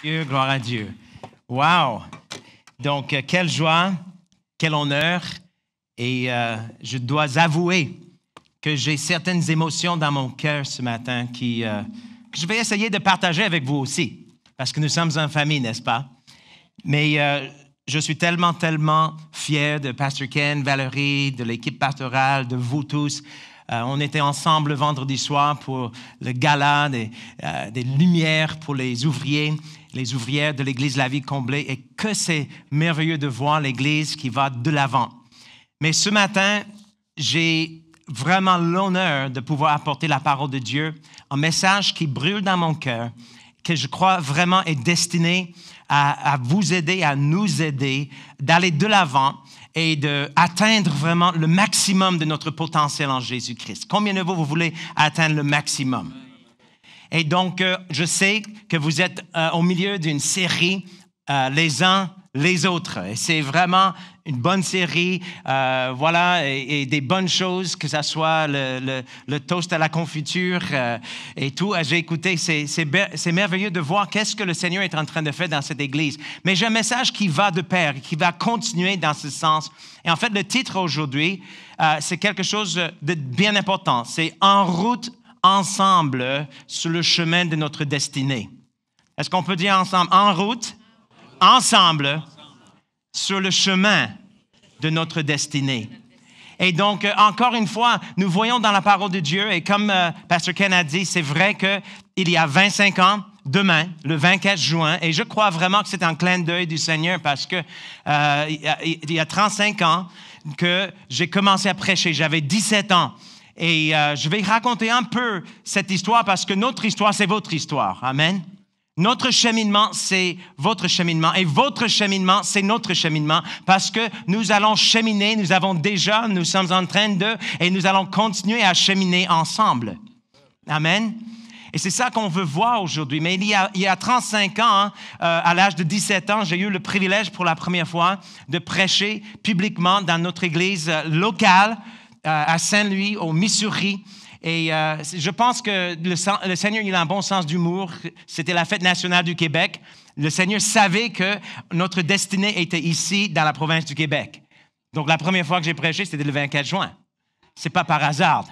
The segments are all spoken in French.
Dieu, gloire à Dieu. Wow! Donc, quelle joie, quel honneur. Et je dois avouer que j'ai certaines émotions dans mon cœur ce matin que je vais essayer de partager avec vous aussi, parce que nous sommes en famille, n'est-ce pas? Mais je suis tellement fier de Pasteur Ken, Valérie, de l'équipe pastorale, de vous tous. On était ensemble le vendredi soir pour le gala des lumières pour les ouvriers, les ouvrières de l'Église La Vie Comblée. Et que c'est merveilleux de voir l'Église qui va de l'avant. Mais ce matin, j'ai vraiment l'honneur de pouvoir apporter la parole de Dieu, un message qui brûle dans mon cœur, que je crois vraiment est destiné à vous aider, à nous aider, d'aller de l'avant et d'atteindre vraiment le maximum de notre potentiel en Jésus-Christ. Combien de vous voulez atteindre le maximum? Et donc, je sais que vous êtes au milieu d'une série, les uns les autres. Et c'est vraiment une bonne série, voilà, et des bonnes choses, que ce soit le toast à la confiture et tout. J'ai écouté, c'est merveilleux de voir qu'est-ce que le Seigneur est en train de faire dans cette Église. Mais j'ai un message qui va de pair, qui va continuer dans ce sens. Et en fait, le titre aujourd'hui, c'est quelque chose de bien important. C'est « En route ensemble sur le chemin de notre destinée ». Est-ce qu'on peut dire ensemble « En route » ensemble sur le chemin de notre destinée. Et donc, encore une fois, nous voyons dans la parole de Dieu, et comme Pasteur Ken a dit, c'est vrai qu'il y a 25 ans, demain, le 24 juin, et je crois vraiment que c'est un clin d'œil du Seigneur parce que il y a 35 ans que j'ai commencé à prêcher, j'avais 17 ans. Et je vais raconter un peu cette histoire parce que notre histoire, c'est votre histoire. Amen. Notre cheminement, c'est votre cheminement et votre cheminement, c'est notre cheminement parce que nous allons cheminer, nous sommes en train et nous allons continuer à cheminer ensemble. Amen. Et c'est ça qu'on veut voir aujourd'hui. Mais il y a 35 ans, à l'âge de 17 ans, j'ai eu le privilège pour la première fois de prêcher publiquement dans notre église locale à Saint-Louis, au Missouri. Et je pense que le Seigneur, il a un bon sens d'humour. C'était la fête nationale du Québec. Le Seigneur savait que notre destinée était ici, dans la province du Québec. Donc, la première fois que j'ai prêché, c'était le 24 juin. C'est pas par hasard.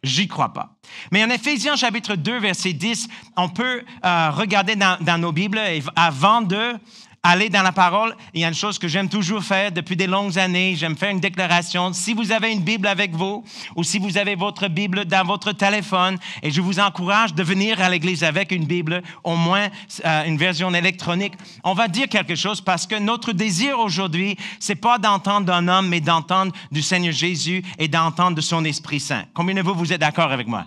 J'y crois pas. Mais en Éphésiens chapitre 2, verset 10, on peut regarder dans nos Bibles et avant d'aller dans la parole, il y a une chose que j'aime toujours faire depuis des longues années. J'aime faire une déclaration. Si vous avez une Bible avec vous ou si vous avez votre Bible dans votre téléphone, et je vous encourage de venir à l'église avec une Bible, au moins une version électronique, on va dire quelque chose parce que notre désir aujourd'hui, c'est pas d'entendre d'un homme, mais d'entendre du Seigneur Jésus et d'entendre de son Esprit Saint. Combien de vous êtes d'accord avec moi?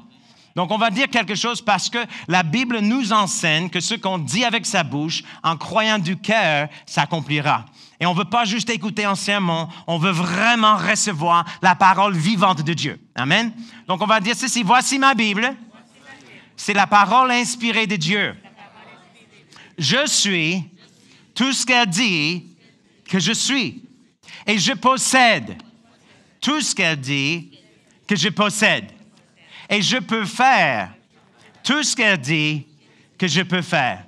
Donc, on va dire quelque chose parce que la Bible nous enseigne que ce qu'on dit avec sa bouche, en croyant du cœur, s'accomplira. Et on ne veut pas juste écouter un sermon, on veut vraiment recevoir la parole vivante de Dieu. Amen? Donc, on va dire ceci. Voici ma Bible. C'est la parole inspirée de Dieu. Je suis tout ce qu'elle dit que je suis. Et je possède tout ce qu'elle dit que je possède. Et je peux faire tout ce qu'elle dit que je peux faire.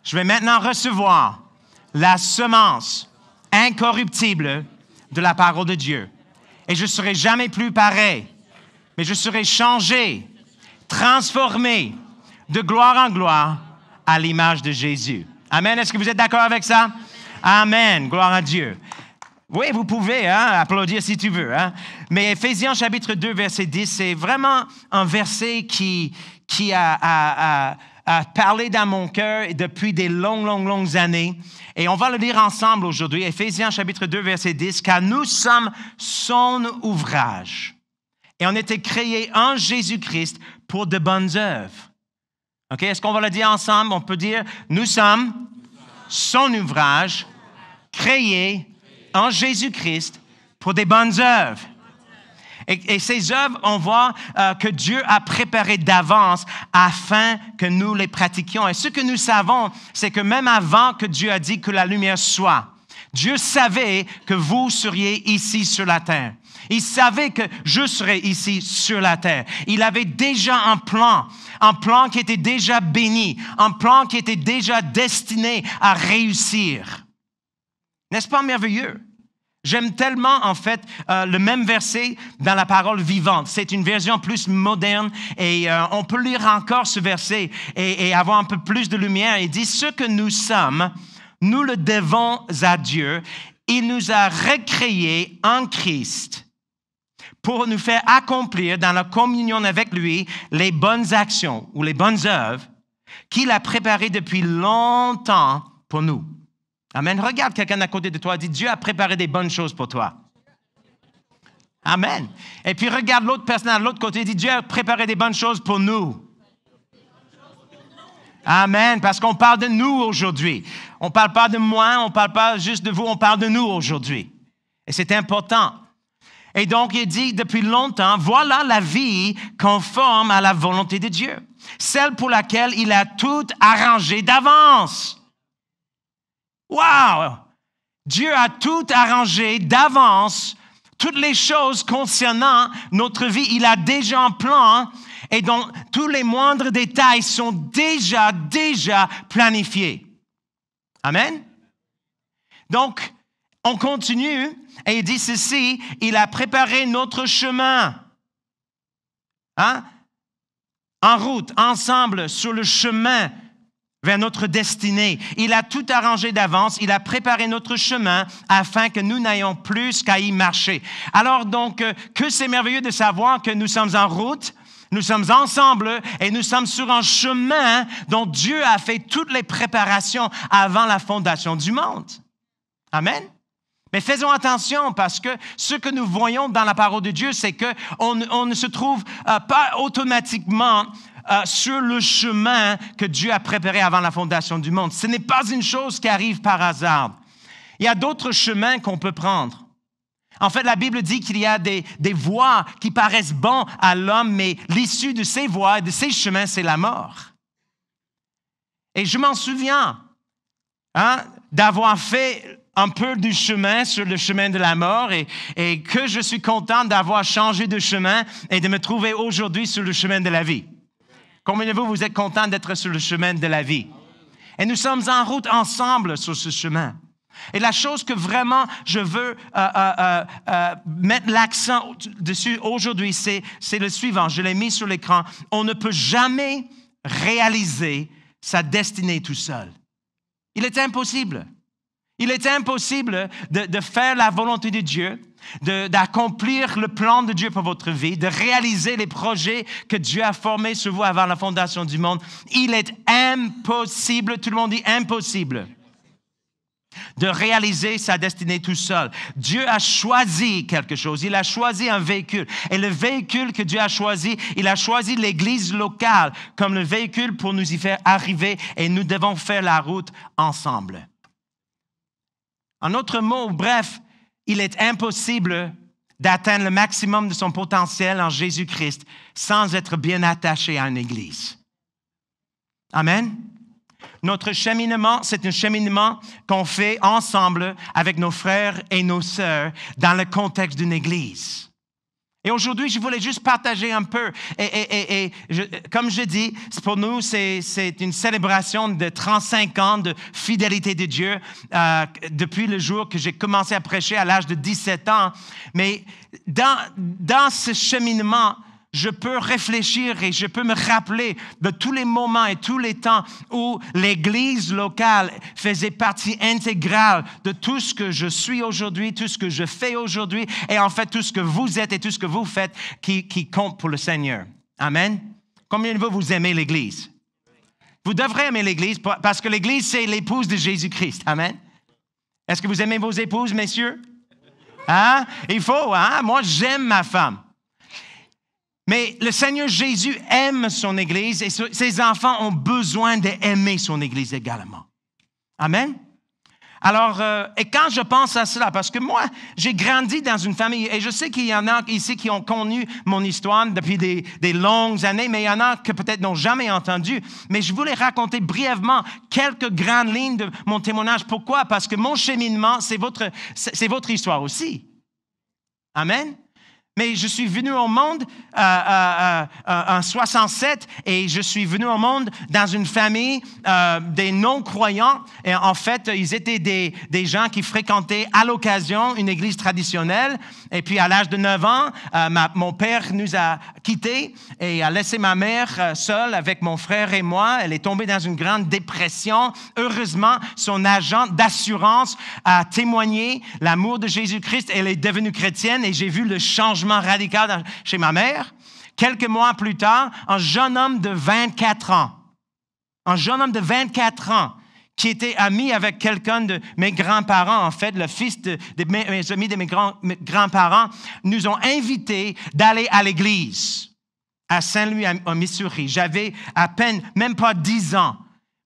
Je vais maintenant recevoir la semence incorruptible de la parole de Dieu. Et je ne serai jamais plus pareil, mais je serai changé, transformé de gloire en gloire à l'image de Jésus. Amen. Est-ce que vous êtes d'accord avec ça? Amen. Gloire à Dieu. Oui, vous pouvez applaudir si tu veux. Mais Éphésiens chapitre 2, verset 10, c'est vraiment un verset qui a parlé dans mon cœur depuis des longues années. Et on va le lire ensemble aujourd'hui. Éphésiens chapitre 2, verset 10, « Car nous sommes son ouvrage. Et on était créés en Jésus-Christ pour de bonnes œuvres. » OK? Est-ce qu'on va le dire ensemble? On peut dire, nous sommes son ouvrage, créés en Jésus-Christ pour des bonnes œuvres. Et ces œuvres, on voit que Dieu a préparé d'avance afin que nous les pratiquions. Et ce que nous savons, c'est que même avant que Dieu a dit que la lumière soit, Dieu savait que vous seriez ici sur la terre. Il savait que je serais ici sur la terre. Il avait déjà un plan qui était déjà béni, un plan qui était déjà destiné à réussir. N'est-ce pas merveilleux? J'aime tellement, en fait, le même verset dans la parole vivante. C'est une version plus moderne et on peut lire encore ce verset et avoir un peu plus de lumière. Il dit, ce que nous sommes, nous le devons à Dieu. Il nous a recréés en Christ pour nous faire accomplir dans la communion avec lui les bonnes actions ou les bonnes œuvres qu'il a préparées depuis longtemps pour nous. Amen. Regarde quelqu'un à côté de toi et dis, Dieu a préparé des bonnes choses pour toi. Amen. Et puis regarde l'autre personne à l'autre côté et dis, Dieu a préparé des bonnes choses pour nous. Amen. Parce qu'on parle de nous aujourd'hui. On ne parle pas de moi, on ne parle pas juste de vous, on parle de nous aujourd'hui. Et c'est important. Et donc, il dit, depuis longtemps, voilà la vie conforme à la volonté de Dieu. Celle pour laquelle il a tout arrangé d'avance. Wow! Dieu a tout arrangé d'avance. Toutes les choses concernant notre vie, il a déjà un plan et dont tous les moindres détails sont déjà planifiés. Amen? Donc, on continue et il dit ceci, il a préparé notre chemin. Hein? En route, ensemble, sur le chemin vers notre destinée. Il a tout arrangé d'avance, il a préparé notre chemin afin que nous n'ayons plus qu'à y marcher. Alors donc, que c'est merveilleux de savoir que nous sommes en route, nous sommes ensemble et nous sommes sur un chemin dont Dieu a fait toutes les préparations avant la fondation du monde. Amen. Mais faisons attention parce que ce que nous voyons dans la parole de Dieu, c'est qu'on ne se trouve pas automatiquement sur le chemin que Dieu a préparé avant la fondation du monde. Ce n'est pas une chose qui arrive par hasard. Il y a d'autres chemins qu'on peut prendre. En fait, la Bible dit qu'il y a des voies qui paraissent bonnes à l'homme, mais l'issue de ces voies et de ces chemins, c'est la mort. Et je m'en souviens d'avoir fait un peu du chemin sur le chemin de la mort et que je suis content d'avoir changé de chemin et de me trouver aujourd'hui sur le chemin de la vie. Combien de vous êtes contents d'être sur le chemin de la vie? Et nous sommes en route ensemble sur ce chemin. Et la chose que vraiment je veux mettre l'accent dessus aujourd'hui, c'est le suivant. Je l'ai mis sur l'écran. On ne peut jamais réaliser sa destinée tout seul. Il est impossible. Il est impossible de faire la volonté de Dieu, d'accomplir le plan de Dieu pour votre vie, de réaliser les projets que Dieu a formés sur vous avant la fondation du monde. Il est impossible, tout le monde dit impossible, de réaliser sa destinée tout seul. Dieu a choisi quelque chose. Il a choisi un véhicule. Et le véhicule que Dieu a choisi, il a choisi l'Église locale comme le véhicule pour nous y faire arriver et nous devons faire la route ensemble. En autre mot, bref, il est impossible d'atteindre le maximum de son potentiel en Jésus-Christ sans être bien attaché à une Église. Amen. Notre cheminement, c'est un cheminement qu'on fait ensemble avec nos frères et nos sœurs dans le contexte d'une Église. Et aujourd'hui, je voulais juste partager un peu. Comme je dis, pour nous, c'est une célébration de 35 ans de fidélité de Dieu depuis le jour que j'ai commencé à prêcher à l'âge de 17 ans. Mais dans ce cheminement, je peux réfléchir et je peux me rappeler de tous les moments et tous les temps où l'Église locale faisait partie intégrale de tout ce que je suis aujourd'hui, tout ce que je fais aujourd'hui et en fait tout ce que vous êtes et tout ce que vous faites qui compte pour le Seigneur. Amen. Combien de vous aimez l'Église? Vous devrez aimer l'Église parce que l'Église, c'est l'épouse de Jésus-Christ. Amen. Est-ce que vous aimez vos épouses, messieurs? Hein? Il faut, hein? Moi, j'aime ma femme. Mais le Seigneur Jésus aime son Église et ses enfants ont besoin d'aimer son Église également. Amen. Alors, et quand je pense à cela, parce que moi, j'ai grandi dans une famille, et je sais qu'il y en a ici qui ont connu mon histoire depuis des longues années, mais il y en a que peut-être n'ont jamais entendu. Mais je voulais raconter brièvement quelques grandes lignes de mon témoignage. Pourquoi? Parce que mon cheminement, c'est votre histoire aussi. Amen? Mais je suis venu au monde en 67 et je suis venu au monde dans une famille des non-croyants. Et en fait, ils étaient des gens qui fréquentaient à l'occasion une église traditionnelle. Et puis, à l'âge de 9 ans, mon père nous a quittés et a laissé ma mère seule avec mon frère et moi. Elle est tombée dans une grande dépression. Heureusement, son agent d'assurance a témoigné l'amour de Jésus-Christ. Elle est devenue chrétienne et j'ai vu le changement radical chez ma mère. Quelques mois plus tard, un jeune homme de 24 ans, qui était ami avec quelqu'un de mes grands-parents, en fait, le fils de mes amis de mes grands-parents, nous ont invités d'aller à l'église à Saint-Louis, en Missouri. J'avais à peine, même pas 10 ans.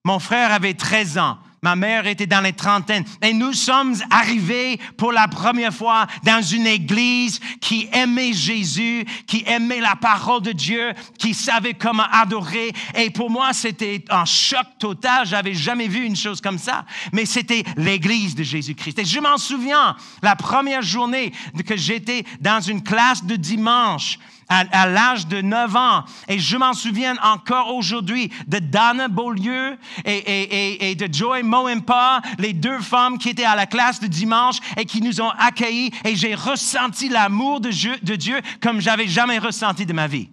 Mon frère avait 13 ans. Ma mère était dans les trentaines. Et nous sommes arrivés pour la première fois dans une église qui aimait Jésus, qui aimait la parole de Dieu, qui savait comment adorer. Et pour moi, c'était un choc total. J'avais jamais vu une chose comme ça. Mais c'était l'église de Jésus-Christ. Et je m'en souviens, la première journée que j'étais dans une classe de dimanche, à l'âge de 9 ans. Et je m'en souviens encore aujourd'hui de Dana Beaulieu et de Joy Moempa, les deux femmes qui étaient à la classe de dimanche et qui nous ont accueillis. Et j'ai ressenti l'amour de Dieu comme j'avais jamais ressenti de ma vie.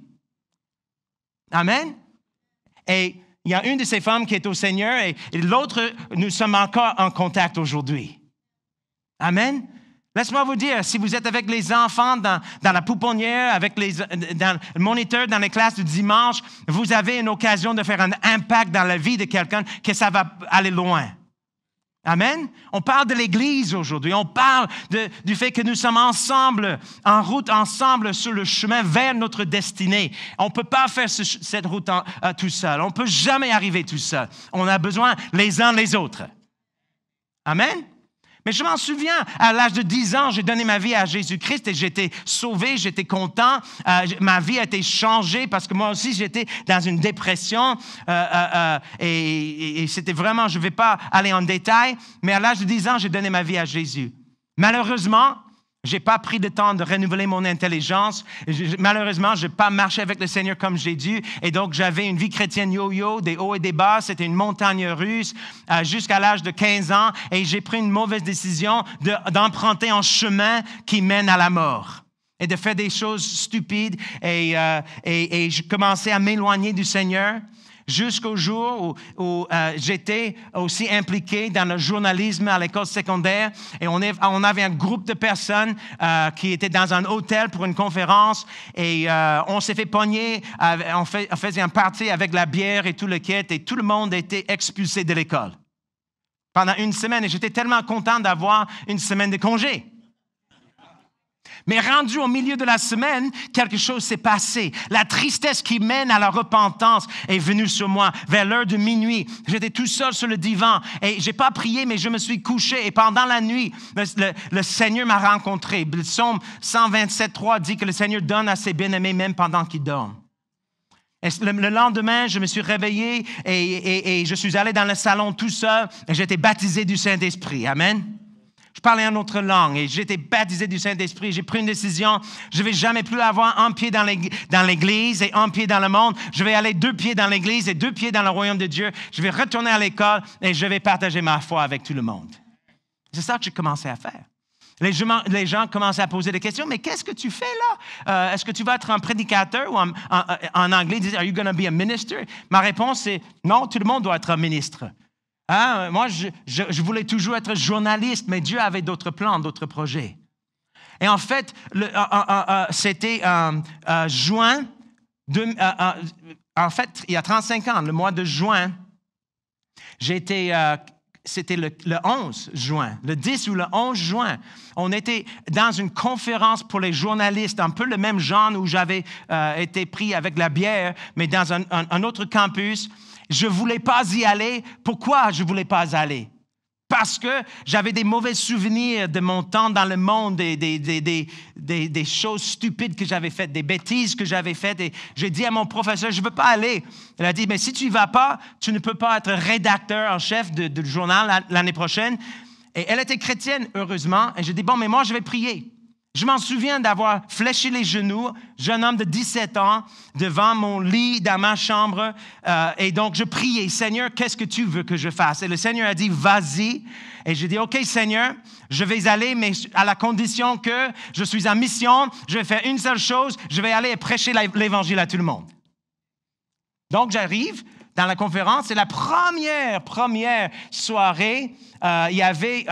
Amen. Et il y a une de ces femmes qui est au Seigneur et l'autre, nous sommes encore en contact aujourd'hui. Amen. Laisse-moi vous dire, si vous êtes avec les enfants dans la pouponnière, dans le moniteur, dans les classes du dimanche, vous avez une occasion de faire un impact dans la vie de quelqu'un, que ça va aller loin. Amen? On parle de l'Église aujourd'hui. On parle du fait que nous sommes ensemble, en route ensemble sur le chemin vers notre destinée. On ne peut pas faire cette route tout seul. On ne peut jamais arriver tout seul. On a besoin les uns les autres. Amen? Mais je m'en souviens, à l'âge de 10 ans, j'ai donné ma vie à Jésus-Christ et j'étais sauvé, j'étais content. Ma vie a été changée parce que moi aussi, j'étais dans une dépression. Et c'était vraiment, je ne vais pas aller en détail, mais à l'âge de 10 ans, j'ai donné ma vie à Jésus. Malheureusement, je n'ai pas pris le temps de renouveler mon intelligence. Malheureusement, je n'ai pas marché avec le Seigneur comme j'ai dû. Et donc, j'avais une vie chrétienne yo-yo, des hauts et des bas. C'était une montagne russe jusqu'à l'âge de 15 ans. Et j'ai pris une mauvaise décision d'emprunter un chemin qui mène à la mort et de faire des choses stupides. Et je commençais à m'éloigner du Seigneur. Jusqu'au jour où j'étais aussi impliqué dans le journalisme à l'école secondaire. Et on avait un groupe de personnes qui étaient dans un hôtel pour une conférence. Et on s'est fait pogner. On faisait un party avec la bière et tout le kit. Et tout le monde était expulsé de l'école pendant une semaine. Et j'étais tellement content d'avoir une semaine de congé. Mais rendu au milieu de la semaine, quelque chose s'est passé. La tristesse qui mène à la repentance est venue sur moi vers l'heure de minuit. J'étais tout seul sur le divan et je n'ai pas prié, mais je me suis couché. Et pendant la nuit, le Seigneur m'a rencontré. Le psaume 127.3 dit que le Seigneur donne à ses bien-aimés même pendant qu'ils dorment. Et le lendemain, je me suis réveillé et je suis allé dans le salon tout seul et j'ai été baptisé du Saint-Esprit. Amen. Je parlais une autre langue et j'étais baptisé du Saint-Esprit. J'ai pris une décision. Je ne vais jamais plus avoir un pied dans l'Église et un pied dans le monde. Je vais aller 2 pieds dans l'Église et 2 pieds dans le royaume de Dieu. Je vais retourner à l'école et je vais partager ma foi avec tout le monde. C'est ça que j'ai commencé à faire. Les gens commençaient à poser des questions. Mais qu'est-ce que tu fais là? Est-ce que tu vas être un prédicateur ou en anglais, ils disent, Are you going to be a minister? Ma réponse est non, tout le monde doit être un ministre. Moi, je voulais toujours être journaliste, mais Dieu avait d'autres plans, d'autres projets. Et en fait, c'était juin, en fait, il y a 35 ans, le mois de juin, c'était le 11 juin, le 10 ou le 11 juin, on était dans une conférence pour les journalistes, un peu le même genre où j'avais été pris avec la bière, mais dans un autre campus. Je ne voulais pas y aller. Pourquoi je ne voulais pas y aller? parce que j'avais des mauvais souvenirs de mon temps dans le monde, des choses stupides que j'avais faites, des bêtises que j'avais faites. Et j'ai dit à mon professeur, je ne veux pas aller. Elle a dit, mais si tu n'y vas pas, tu ne peux pas être rédacteur en chef du journal l'année prochaine. Et elle était chrétienne, heureusement. Et j'ai dit, bon, mais moi, je vais prier. Je m'en souviens d'avoir fléchi les genoux, jeune homme de 17 ans, devant mon lit dans ma chambre. Et donc, je priais, Seigneur, qu'est-ce que tu veux que je fasse? Et le Seigneur a dit, vas-y. Et j'ai dit, OK, Seigneur, je vais aller, mais à la condition que je suis en mission, je vais faire une seule chose, je vais aller et prêcher l'Évangile à tout le monde. Donc, j'arrive dans la conférence, et la première soirée, il y avait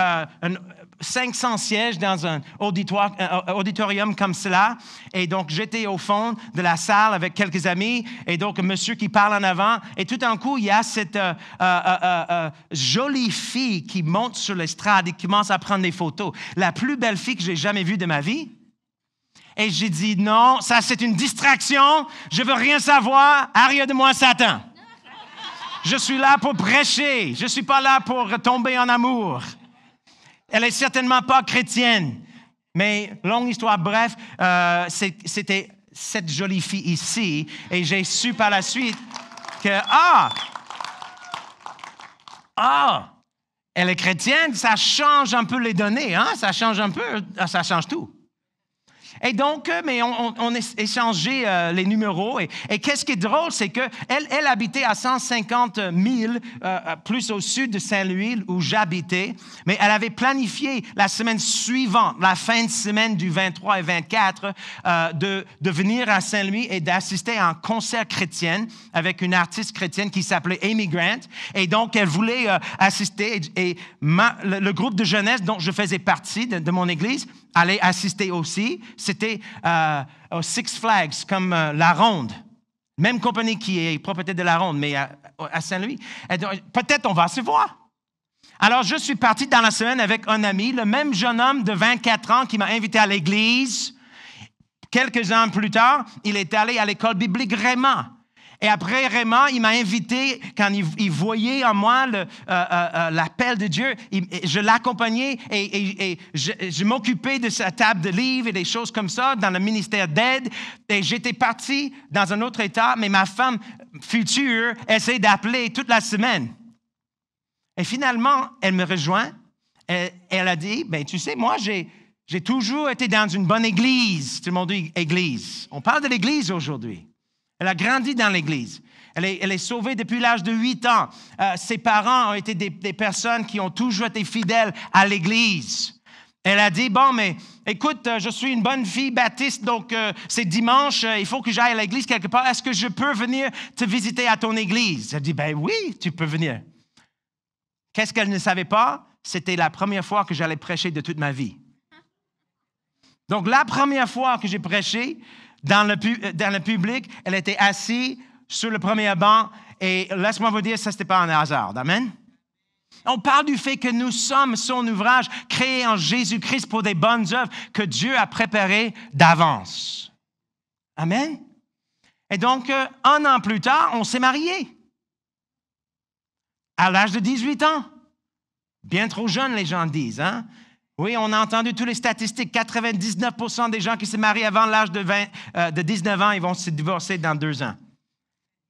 500 sièges dans un auditorium comme cela. Et donc, j'étais au fond de la salle avec quelques amis. Et donc, un monsieur qui parle en avant. Et tout d'un coup, il y a cette jolie fille qui monte sur l'estrade et qui commence à prendre des photos. La plus belle fille que j'ai jamais vue de ma vie. Et j'ai dit, non, ça c'est une distraction. Je veux rien savoir. Arrière de moi, Satan. Je suis là pour prêcher. Je ne suis pas là pour tomber en amour. Elle n'est certainement pas chrétienne. Mais, longue histoire, bref, c'était cette jolie fille ici. Et j'ai su par la suite que, elle est chrétienne, ça change un peu les données, hein? Ça change un peu, ça change tout. Et donc, mais on échangeait les numéros. Et qu'est-ce qui est drôle, c'est qu'elle habitait à 150 000 plus au sud de Saint-Louis, où j'habitais. Mais elle avait planifié la semaine suivante, la fin de semaine du 23 et 24, de venir à Saint-Louis et d'assister à un concert chrétien avec une artiste chrétienne qui s'appelait Amy Grant. Et donc, elle voulait assister. Et le groupe de jeunesse dont je faisais partie de mon église allait assister aussi. C'était au Six Flags, comme La Ronde. Même compagnie qui est propriétaire de La Ronde, mais à Saint-Louis. Peut-être on va se voir. Alors, je suis parti dans la semaine avec un ami, le même jeune homme de 24 ans qui m'a invité à l'église. Quelques ans plus tard, il est allé à l'école biblique Raymond. Et après Raymond, il m'a invité, quand il voyait en moi l'appel de Dieu, je l'accompagnais et je m'occupais de sa table de livres et des choses comme ça dans le ministère d'aide. Et j'étais parti dans un autre état, mais ma femme future essayait d'appeler toute la semaine. Et finalement, elle me rejoint et elle a dit, ben tu sais, moi, j'ai toujours été dans une bonne église. Tout le monde dit église. On parle de l'église aujourd'hui. Elle a grandi dans l'Église. Elle est sauvée depuis l'âge de 8 ans. Ses parents ont été des personnes qui ont toujours été fidèles à l'Église. Elle a dit, bon, mais écoute, je suis une bonne fille baptiste, donc c'est dimanche, il faut que j'aille à l'Église quelque part. Est-ce que je peux venir te visiter à ton Église? Elle dit, ben oui, tu peux venir. Qu'est-ce qu'elle ne savait pas? C'était la première fois que j'allais prêcher de toute ma vie. Donc, la première fois que j'ai prêché, dans le public, elle était assise sur le premier banc et laisse-moi vous dire, ça, ce n'était pas un hasard. Amen? On parle du fait que nous sommes son ouvrage créé en Jésus-Christ pour des bonnes œuvres que Dieu a préparées d'avance. Amen? Et donc, 1 an plus tard, on s'est mariés. À l'âge de 18 ans. Bien trop jeune, les gens disent, hein? Oui, on a entendu toutes les statistiques. 99% des gens qui se marient avant l'âge de 19 ans, ils vont se divorcer dans 2 ans.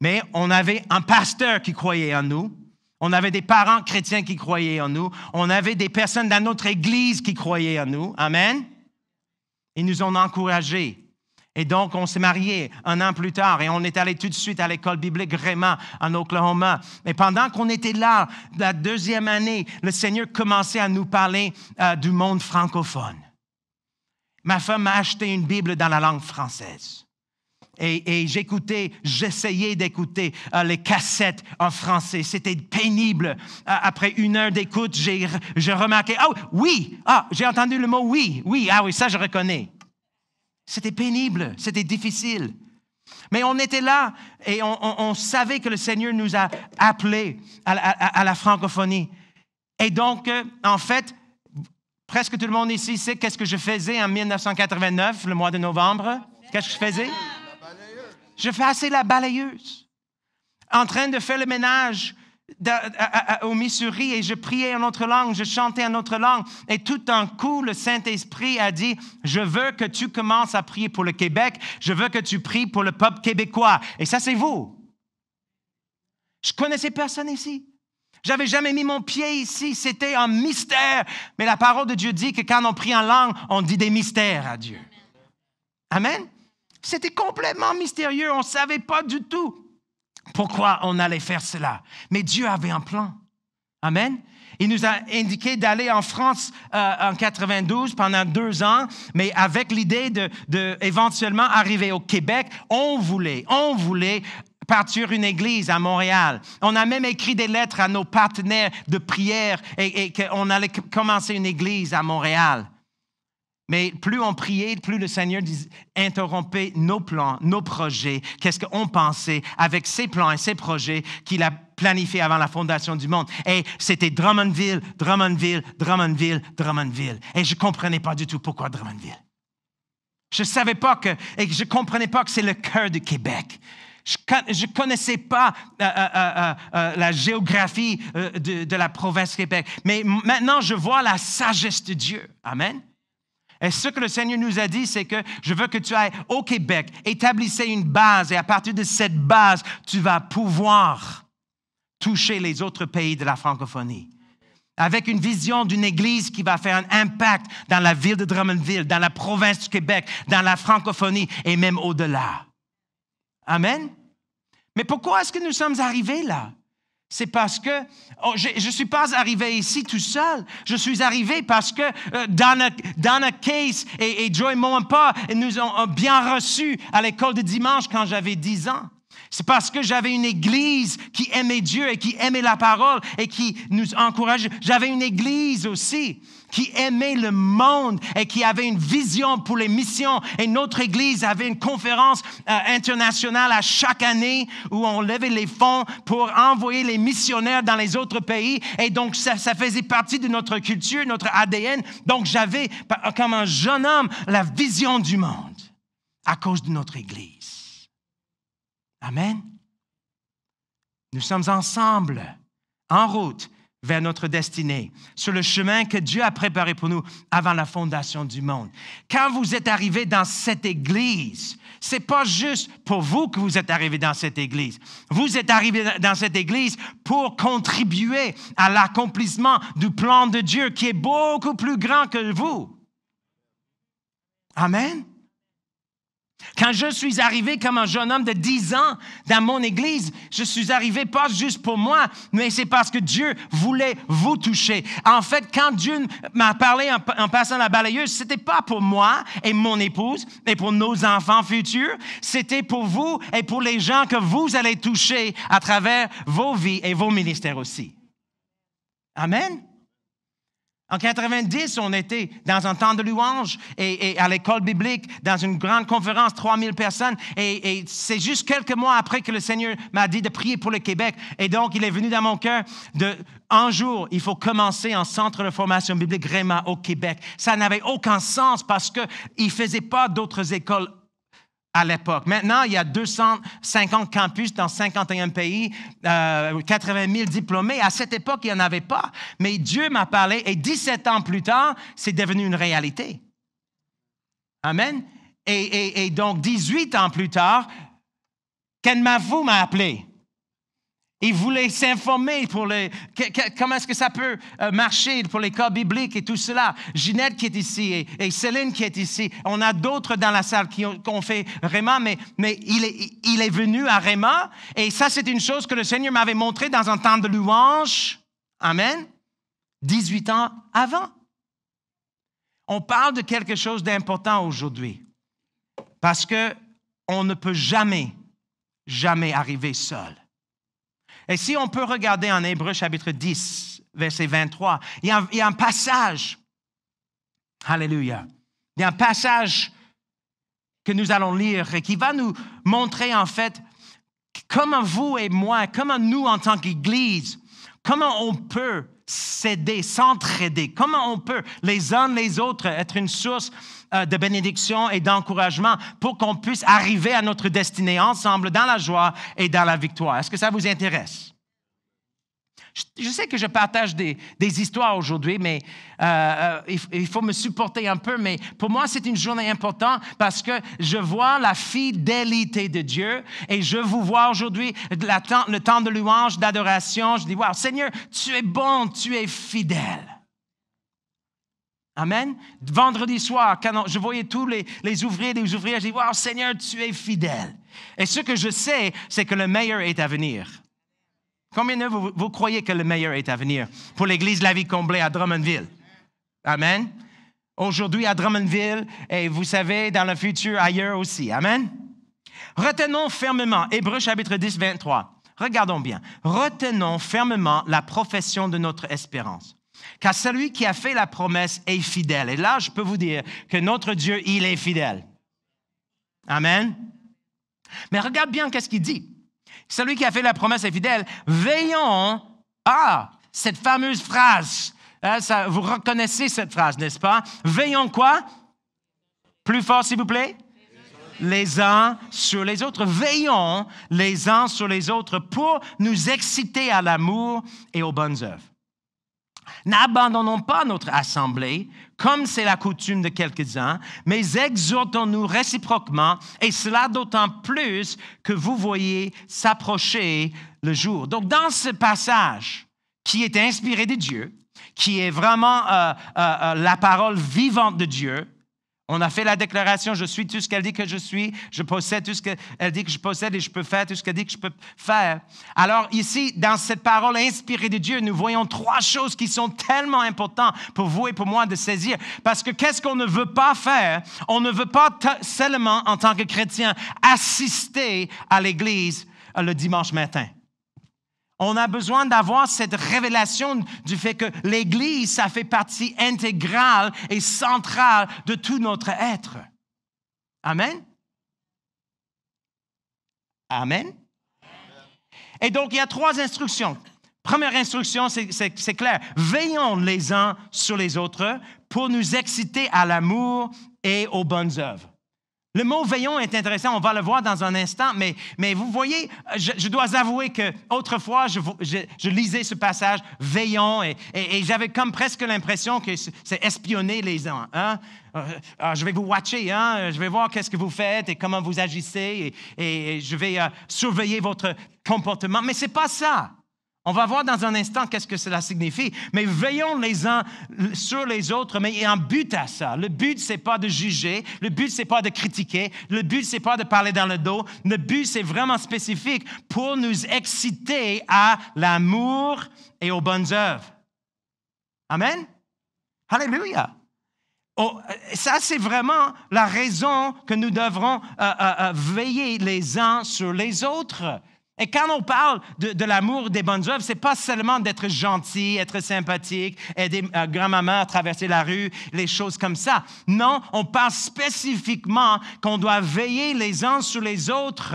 Mais on avait un pasteur qui croyait en nous. On avait des parents chrétiens qui croyaient en nous. On avait des personnes dans notre église qui croyaient en nous. Amen. Ils nous ont encouragés. Et donc, on s'est mariés 1 an plus tard et on est allé tout de suite à l'école biblique Raymond en Oklahoma. Et pendant qu'on était là, la 2e année, le Seigneur commençait à nous parler du monde francophone. Ma femme m'a acheté une Bible dans la langue française. Et j'essayais d'écouter les cassettes en français. C'était pénible. Après 1 heure d'écoute, j'ai remarqué, j'ai entendu le mot oui, ça je reconnais. C'était pénible, c'était difficile. Mais on était là et on savait que le Seigneur nous a appelés à la francophonie. Et donc, en fait, presque tout le monde ici sait qu'est-ce que je faisais en 1989, le mois de novembre. Qu'est-ce que je faisais? Je faisais la balayeuse. En train de faire le ménage au Missouri et je priais en autre langue, je chantais en autre langue. Et tout d'un coup, le Saint-Esprit a dit, je veux que tu commences à prier pour le Québec, je veux que tu pries pour le peuple québécois. Et ça, c'est vous. Je connaissais personne ici. J'avais jamais mis mon pied ici. C'était un mystère. Mais la parole de Dieu dit que quand on prie en langue, on dit des mystères à Dieu. Amen. C'était complètement mystérieux. On ne savait pas du tout pourquoi on allait faire cela. Mais Dieu avait un plan. Amen. Il nous a indiqué d'aller en France en 92 pendant 2 ans, mais avec l'idée de éventuellement arriver au Québec. On voulait partir une église à Montréal. On a même écrit des lettres à nos partenaires de prière et qu'on allait commencer une église à Montréal. Mais plus on priait, plus le Seigneur interrompait nos plans, nos projets, qu'est-ce qu'on pensait avec ses plans et ses projets qu'il a planifiés avant la fondation du monde. Et c'était Drummondville, Drummondville, Drummondville, Drummondville. Et je ne comprenais pas du tout pourquoi Drummondville. Je ne savais pas et je ne comprenais pas que c'est le cœur du Québec. Je ne connaissais pas la géographie de la province Québec. Mais maintenant, je vois la sagesse de Dieu. Amen. Et ce que le Seigneur nous a dit, c'est que je veux que tu ailles au Québec, établissez une base et à partir de cette base, tu vas pouvoir toucher les autres pays de la francophonie. Avec une vision d'une église qui va faire un impact dans la ville de Drummondville, dans la province du Québec, dans la francophonie et même au-delà. Amen. Mais pourquoi est-ce que nous sommes arrivés là? C'est parce que je ne suis pas arrivé ici tout seul. Je suis arrivé parce que Donna Case et Joy Mohampa nous ont bien reçus à l'école de dimanche quand j'avais 10 ans. C'est parce que j'avais une église qui aimait Dieu et qui aimait la parole et qui nous encourageait. J'avais une église aussi qui aimait le monde et qui avait une vision pour les missions. Et notre église avait une conférence internationale à chaque année où on levait les fonds pour envoyer les missionnaires dans les autres pays. Et donc, ça faisait partie de notre culture, notre ADN. Donc, j'avais, comme un jeune homme, la vision du monde à cause de notre église. Amen. Nous sommes ensemble, en route vers notre destinée, sur le chemin que Dieu a préparé pour nous avant la fondation du monde. Quand vous êtes arrivés dans cette église, ce n'est pas juste pour vous que vous êtes arrivés dans cette église. Vous êtes arrivés dans cette église pour contribuer à l'accomplissement du plan de Dieu qui est beaucoup plus grand que vous. Amen. Quand je suis arrivé comme un jeune homme de 10 ans dans mon église, je suis arrivé pas juste pour moi, mais c'est parce que Dieu voulait vous toucher. En fait, quand Dieu m'a parlé en passant la balayeuse, c'était pas pour moi et mon épouse et pour nos enfants futurs, c'était pour vous et pour les gens que vous allez toucher à travers vos vies et vos ministères aussi. Amen. En 90, on était dans un temps de louange et à l'école biblique, dans une grande conférence, 3000 personnes. Et c'est juste quelques mois après que le Seigneur m'a dit de prier pour le Québec. Et donc, il est venu dans mon cœur un jour, il faut commencer un centre de formation biblique Réma au Québec. Ça n'avait aucun sens parce qu'il ne faisait pas d'autres écoles à l'époque. Maintenant, il y a 250 campus dans 51 pays, 80 000 diplômés. À cette époque, il n'y en avait pas. Mais Dieu m'a parlé et 17 ans plus tard, c'est devenu une réalité. Amen. Et donc, 18 ans plus tard, Ken Mavou m'a appelé. Il voulait s'informer pour comment est-ce que ça peut marcher pour l'école biblique et tout cela. Ginette qui est ici et Céline qui est ici. On a d'autres dans la salle qui ont fait Réma, mais il est venu à Réma. Et ça, c'est une chose que le Seigneur m'avait montré dans un temps de louange. Amen. 18 ans avant. On parle de quelque chose d'important aujourd'hui. Parce qu'on ne peut jamais arriver seul. Et si on peut regarder en Hébreux chapitre 10, verset 23, il y a un passage, alléluia, il y a un passage que nous allons lire et qui va nous montrer en fait comment vous et moi, comment nous en tant qu'Église, comment on peut s'aider, s'entraider, comment on peut les uns les autres être une source de bénédiction et d'encouragement pour qu'on puisse arriver à notre destinée ensemble dans la joie et dans la victoire. Est-ce que ça vous intéresse? Je sais que je partage des histoires aujourd'hui, mais il faut me supporter un peu. Mais pour moi, c'est une journée importante parce que je vois la fidélité de Dieu et je vous vois aujourd'hui le temps de louange, d'adoration. Je dis, wow, Seigneur, tu es bon, tu es fidèle. Amen. Vendredi soir, quand je voyais tous les ouvriers, les ouvrières, je dis, wow, Seigneur, tu es fidèle. Et ce que je sais, c'est que le meilleur est à venir. Combien de vous croyez que le meilleur est à venir pour l'Église La Vie Comblée à Drummondville? Amen. Aujourd'hui à Drummondville et vous savez, dans le futur ailleurs aussi. Amen. Retenons fermement, Hébreux chapitre 10, 23. Regardons bien. Retenons fermement la profession de notre espérance. Car celui qui a fait la promesse est fidèle. Et là, je peux vous dire que notre Dieu, il est fidèle. Amen. Mais regarde bien qu'est-ce qu'il dit. Celui qui a fait la promesse est fidèle. Veillons à cette fameuse phrase. Vous reconnaissez cette phrase, n'est-ce pas? Veillons quoi? Plus fort, s'il vous plaît. Les uns sur les autres. Veillons les uns sur les autres pour nous exciter à l'amour et aux bonnes œuvres. N'abandonnons pas notre assemblée, comme c'est la coutume de quelques-uns, mais exhortons-nous réciproquement, et cela d'autant plus que vous voyez s'approcher le jour. Donc, dans ce passage qui est inspiré de Dieu, qui est vraiment la parole vivante de Dieu, on a fait la déclaration, je suis tout ce qu'elle dit que je suis, je possède tout ce qu'elle dit que je possède et je peux faire tout ce qu'elle dit que je peux faire. Alors ici, dans cette parole inspirée de Dieu, nous voyons 3 choses qui sont tellement importantes pour vous et pour moi de saisir. Parce que qu'est-ce qu'on ne veut pas faire? On ne veut pas seulement, en tant que chrétien, assister à l'Église le dimanche matin. On a besoin d'avoir cette révélation du fait que l'Église, ça fait partie intégrale et centrale de tout notre être. Amen? Amen? Et donc, il y a 3 instructions. Première instruction, c'est clair. Veillons les uns sur les autres pour nous exciter à l'amour et aux bonnes œuvres. Le mot « veillons » est intéressant, on va le voir dans un instant, mais vous voyez, je dois avouer qu'autrefois, je lisais ce passage « veillons » et j'avais comme presque l'impression que c'est espionner les uns. Hein? Je vais vous watcher, hein? Je vais voir qu'est-ce que vous faites et comment vous agissez et je vais surveiller votre comportement, mais ce n'est pas ça. On va voir dans un instant qu'est-ce que cela signifie. Mais veillons les uns sur les autres, mais il y a un but à ça. Le but, ce n'est pas de juger. Le but, ce n'est pas de critiquer. Le but, ce n'est pas de parler dans le dos. Le but, c'est vraiment spécifique pour nous exciter à l'amour et aux bonnes œuvres. Amen? Alléluia! Oh, ça, c'est vraiment la raison que nous devrons veiller les uns sur les autres. Et quand on parle de l'amour des bonnes œuvres, ce n'est pas seulement d'être gentil, être sympathique, aider grand-maman à traverser la rue, les choses comme ça. Non, on parle spécifiquement qu'on doit veiller les uns sur les autres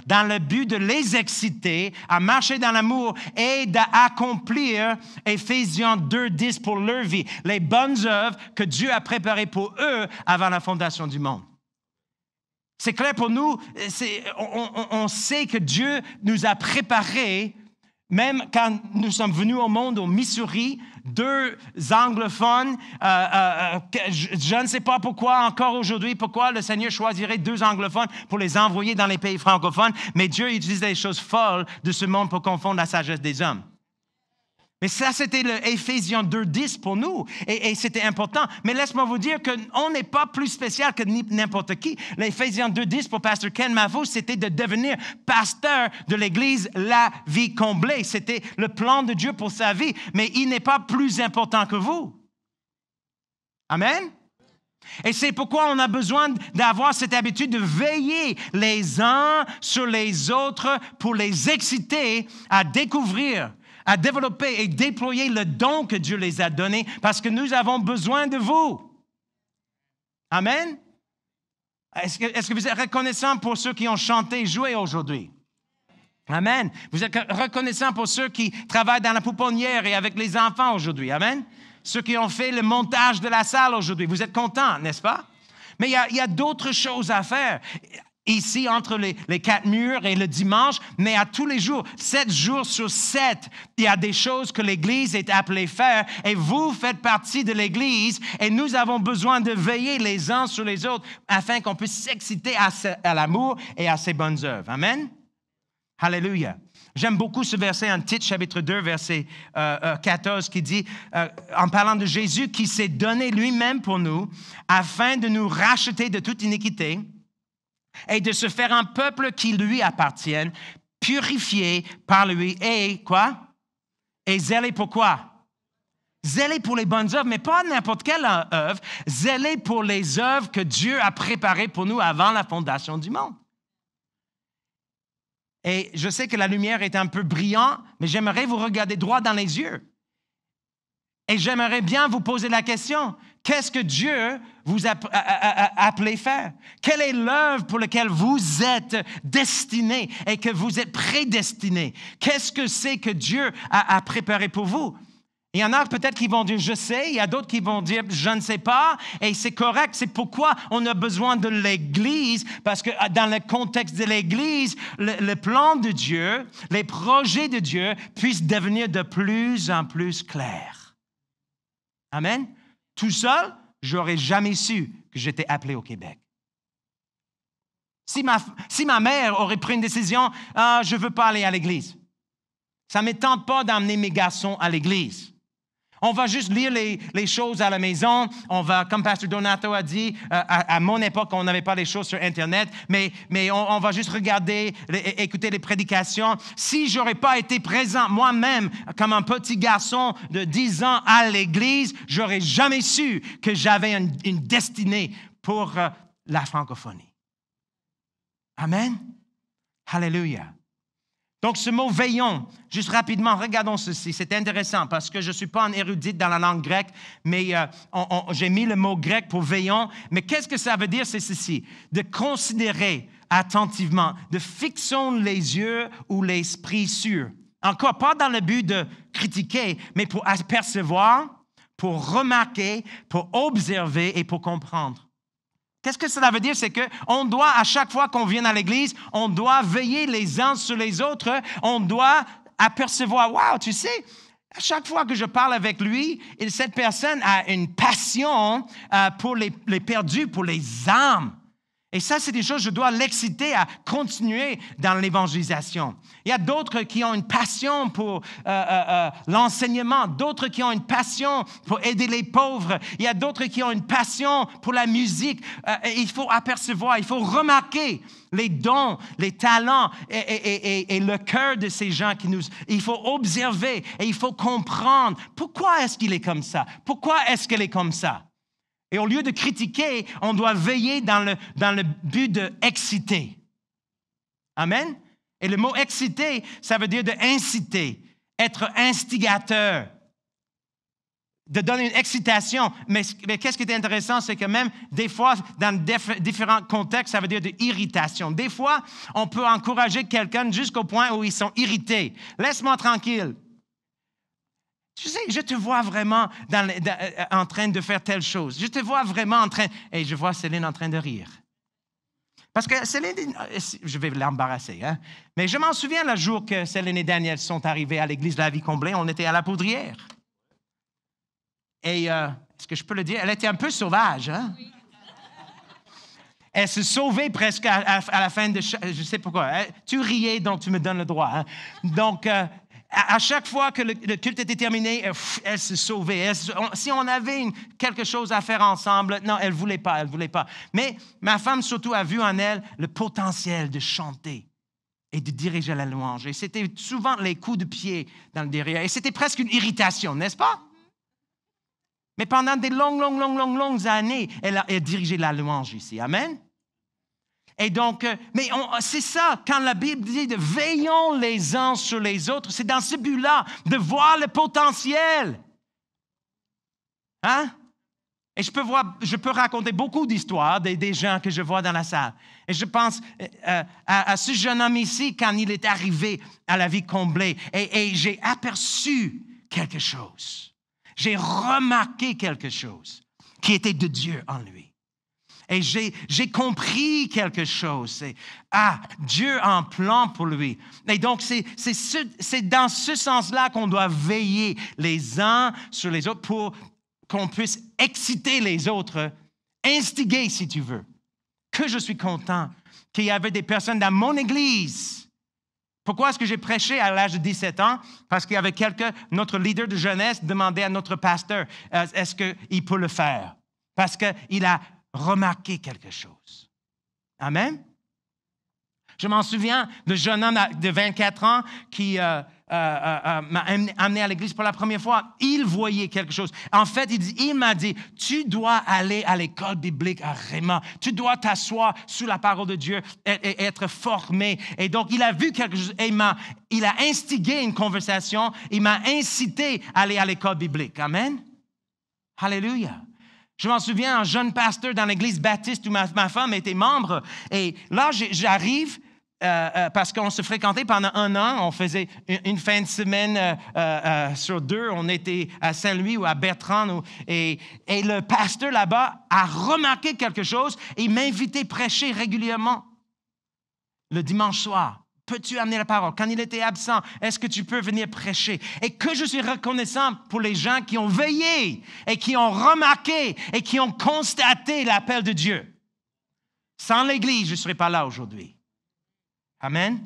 dans le but de les exciter à marcher dans l'amour et d'accomplir Éphésiens 2:10 pour leur vie, les bonnes œuvres que Dieu a préparées pour eux avant la fondation du monde. C'est clair pour nous, on sait que Dieu nous a préparés, même quand nous sommes venus au monde, au Missouri, 2 anglophones. Je ne sais pas pourquoi, encore aujourd'hui, pourquoi le Seigneur choisirait 2 anglophones pour les envoyer dans les pays francophones, mais Dieu utilise les choses folles de ce monde pour confondre la sagesse des hommes. Mais ça, c'était le Éphésiens 2:10 pour nous, et c'était important. Mais laisse-moi vous dire qu'on n'est pas plus spécial que n'importe qui. L'Éphésiens 2:10 pour Pasteur Ken Mavou, c'était de devenir pasteur de l'Église La Vie Comblée. C'était le plan de Dieu pour sa vie, mais il n'est pas plus important que vous. Amen? Et c'est pourquoi on a besoin d'avoir cette habitude de veiller les uns sur les autres pour les exciter à découvrir, à développer et déployer le don que Dieu les a donné parce que nous avons besoin de vous. Amen? Est-ce que vous êtes reconnaissant pour ceux qui ont chanté et joué aujourd'hui? Amen. Vous êtes reconnaissant pour ceux qui travaillent dans la pouponnière et avec les enfants aujourd'hui. Amen. Ceux qui ont fait le montage de la salle aujourd'hui. Vous êtes contents, n'est-ce pas? Mais il y a d'autres choses à faire. ici entre les 4 murs et le dimanche, mais à tous les jours, 7 jours sur 7, il y a des choses que l'Église est appelée faire et vous faites partie de l'Église et nous avons besoin de veiller les uns sur les autres afin qu'on puisse s'exciter à l'amour et à ses bonnes œuvres. Amen? Alléluia. J'aime beaucoup ce verset en Tite, chapitre 2, verset 14, qui dit, en parlant de Jésus qui s'est donné lui-même pour nous, afin de nous racheter de toute iniquité et de se faire un peuple qui lui appartienne, purifié par lui et quoi? Et zélé pour quoi? Zélé pour les bonnes œuvres, mais pas n'importe quelle œuvre, zélé pour les œuvres que Dieu a préparées pour nous avant la fondation du monde. Et je sais que la lumière est un peu brillante, mais j'aimerais vous regarder droit dans les yeux. Et j'aimerais bien vous poser la question, qu'est-ce que Dieu vous a appelé faire? Quelle est l'œuvre pour laquelle vous êtes destiné et que vous êtes prédestiné? Qu'est-ce que c'est que Dieu a préparé pour vous? Il y en a peut-être qui vont dire « je sais », il y a d'autres qui vont dire « je ne sais pas », et c'est correct. C'est pourquoi on a besoin de l'Église, parce que dans le contexte de l'Église, le plan de Dieu, les projets de Dieu puissent devenir de plus en plus clairs. Amen. Tout seul, je n'aurais jamais su que j'étais appelé au Québec. Si ma mère aurait pris une décision, « je ne veux pas aller à l'Église », ça ne me tente pas d'emmener mes garçons à l'Église. On va juste lire les choses à la maison. On va, comme Pasteur Donato a dit, à mon époque, on n'avait pas les choses sur Internet, mais on va juste regarder, écouter les prédications. Si je n'aurais pas été présent moi-même comme un petit garçon de 10 ans à l'Église, je n'aurais jamais su que j'avais une destinée pour la francophonie. Amen. Alléluia. Donc, ce mot « veillons », juste rapidement, regardons ceci. C'est intéressant parce que je ne suis pas un érudite dans la langue grecque, mais j'ai mis le mot grec pour « veillons ». Mais qu'est-ce que ça veut dire? C'est ceci, de considérer attentivement, de fixons les yeux ou l'esprit sur. Encore, pas dans le but de critiquer, mais pour apercevoir, pour remarquer, pour observer et pour comprendre. Qu'est-ce que cela veut dire? C'est qu'on doit, à chaque fois qu'on vient à l'Église, on doit veiller les uns sur les autres. On doit apercevoir, wow, tu sais, à chaque fois que je parle avec lui, cette personne a une passion pour les perdus, pour les âmes. Et ça, c'est des choses, je dois l'exciter à continuer dans l'évangélisation. Il y a d'autres qui ont une passion pour l'enseignement, d'autres qui ont une passion pour aider les pauvres. Il y a d'autres qui ont une passion pour la musique. Il faut apercevoir, il faut remarquer les dons, les talents et le cœur de ces gens il faut observer et il faut comprendre pourquoi est-ce qu'il est comme ça, pourquoi est-ce qu'elle est comme ça. Et au lieu de critiquer, on doit veiller dans le but d'exciter. Amen? Et le mot « exciter », ça veut dire d'inciter, être instigateur, de donner une excitation. Mais qu'est-ce qui est intéressant, c'est que même des fois, dans différents contextes, ça veut dire de irritation. Des fois, on peut encourager quelqu'un jusqu'au point où ils sont irrités. « Laisse-moi tranquille. » Tu sais, je te vois vraiment en train de faire telle chose. Je te vois vraiment en train... Et je vois Céline en train de rire. Parce que Céline... Je vais l'embarrasser, hein? Mais je m'en souviens le jour que Céline et Daniel sont arrivés à l'église de la Vie Comblée. On était à la Poudrière. Et, est-ce que je peux le dire? Elle était un peu sauvage, hein? Oui. Elle se sauvait presque à la fin de... Je sais pourquoi. Tu riais, donc tu me donnes le droit. Hein? Donc... à chaque fois que le culte était terminé, elle se sauvait. Si on avait quelque chose à faire ensemble, non, elle ne voulait pas. Mais ma femme surtout a vu en elle le potentiel de chanter et de diriger la louange. Et c'était souvent les coups de pied dans le derrière. Et c'était presque une irritation, n'est-ce pas? Mais pendant des longues années, elle a dirigé la louange ici. Amen? Et donc, mais c'est ça, quand la Bible dit de veillons les uns sur les autres, c'est dans ce but-là, de voir le potentiel. Hein? Et je peux raconter beaucoup d'histoires des gens que je vois dans la salle. Et je pense à ce jeune homme ici, quand il est arrivé à la Vie Comblée, et j'ai aperçu quelque chose. J'ai remarqué quelque chose qui était de Dieu en lui. Et j'ai compris quelque chose. Dieu a un plan pour lui. Et donc, c'est dans ce sens-là qu'on doit veiller les uns sur les autres pour qu'on puisse exciter les autres, instiguer, si tu veux. Que je suis content qu'il y avait des personnes dans mon église. Pourquoi est-ce que j'ai prêché à l'âge de 17 ans? Parce qu'il y avait notre leader de jeunesse demandait à notre pasteur, est-ce qu'il peut le faire? Parce qu'il a remarqué quelque chose. Amen? Je m'en souviens de jeune homme de 24 ans qui m'a amené à l'église pour la première fois. Il voyait quelque chose. En fait, il m'a dit, tu dois aller à l'école biblique à Réma. Tu dois t'asseoir sous la parole de Dieu et être formé. Et donc, il a vu quelque chose et il a instigé une conversation. Il m'a incité à aller à l'école biblique. Amen? Alléluia. Je m'en souviens, un jeune pasteur dans l'église baptiste où ma femme était membre. Et là, j'arrive parce qu'on se fréquentait pendant 1 an. On faisait une fin de semaine sur 2. On était à Saint-Louis ou à Bertrand. Et le pasteur là-bas a remarqué quelque chose et m'invitait prêcher régulièrement le dimanche soir. Peux-tu amener la parole? Quand il était absent, est-ce que tu peux venir prêcher? Et que je suis reconnaissant pour les gens qui ont veillé et qui ont remarqué et qui ont constaté l'appel de Dieu. Sans l'Église, je ne serais pas là aujourd'hui. Amen?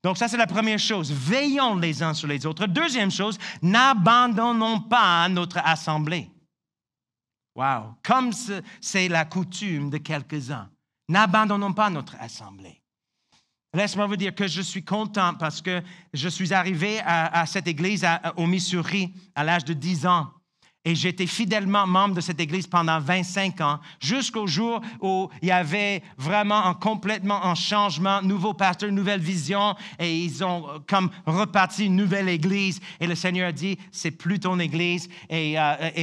Donc ça, c'est la première chose. Veillons les uns sur les autres. Deuxième chose, n'abandonnons pas notre assemblée. Wow! Comme c'est la coutume de quelques-uns. N'abandonnons pas notre assemblée. Laisse-moi vous dire que je suis content parce que je suis arrivé à cette église au Missouri à l'âge de 10 ans. Et j'étais fidèlement membre de cette église pendant 25 ans, jusqu'au jour où il y avait vraiment complètement un changement, nouveau pasteur, nouvelle vision, et ils ont comme reparti une nouvelle église. Et le Seigneur a dit, c'est plus ton église. Et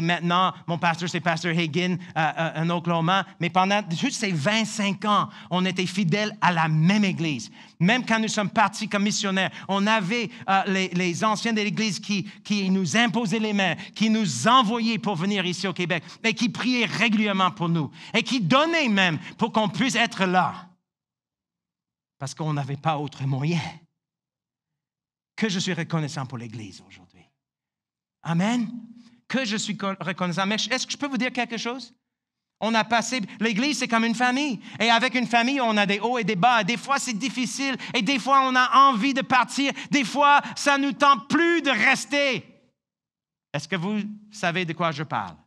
maintenant, mon pasteur, c'est pasteur Hagin en Oklahoma. Mais pendant tous ces 25 ans, on était fidèles à la même église. Même quand nous sommes partis comme missionnaires, on avait les anciens de l'Église qui nous imposaient les mains, qui nous envoyaient pour venir ici au Québec et qui priaient régulièrement pour nous et qui donnaient même pour qu'on puisse être là parce qu'on n'avait pas autre moyen. Que je suis reconnaissant pour l'Église aujourd'hui. Amen. Que je suis reconnaissant. Mais est-ce que je peux vous dire quelque chose? On a passé, l'Église, c'est comme une famille. Et avec une famille, on a des hauts et des bas. Des fois, c'est difficile. Et des fois, on a envie de partir. Des fois, ça ne nous tente plus de rester. Est-ce que vous savez de quoi je parle?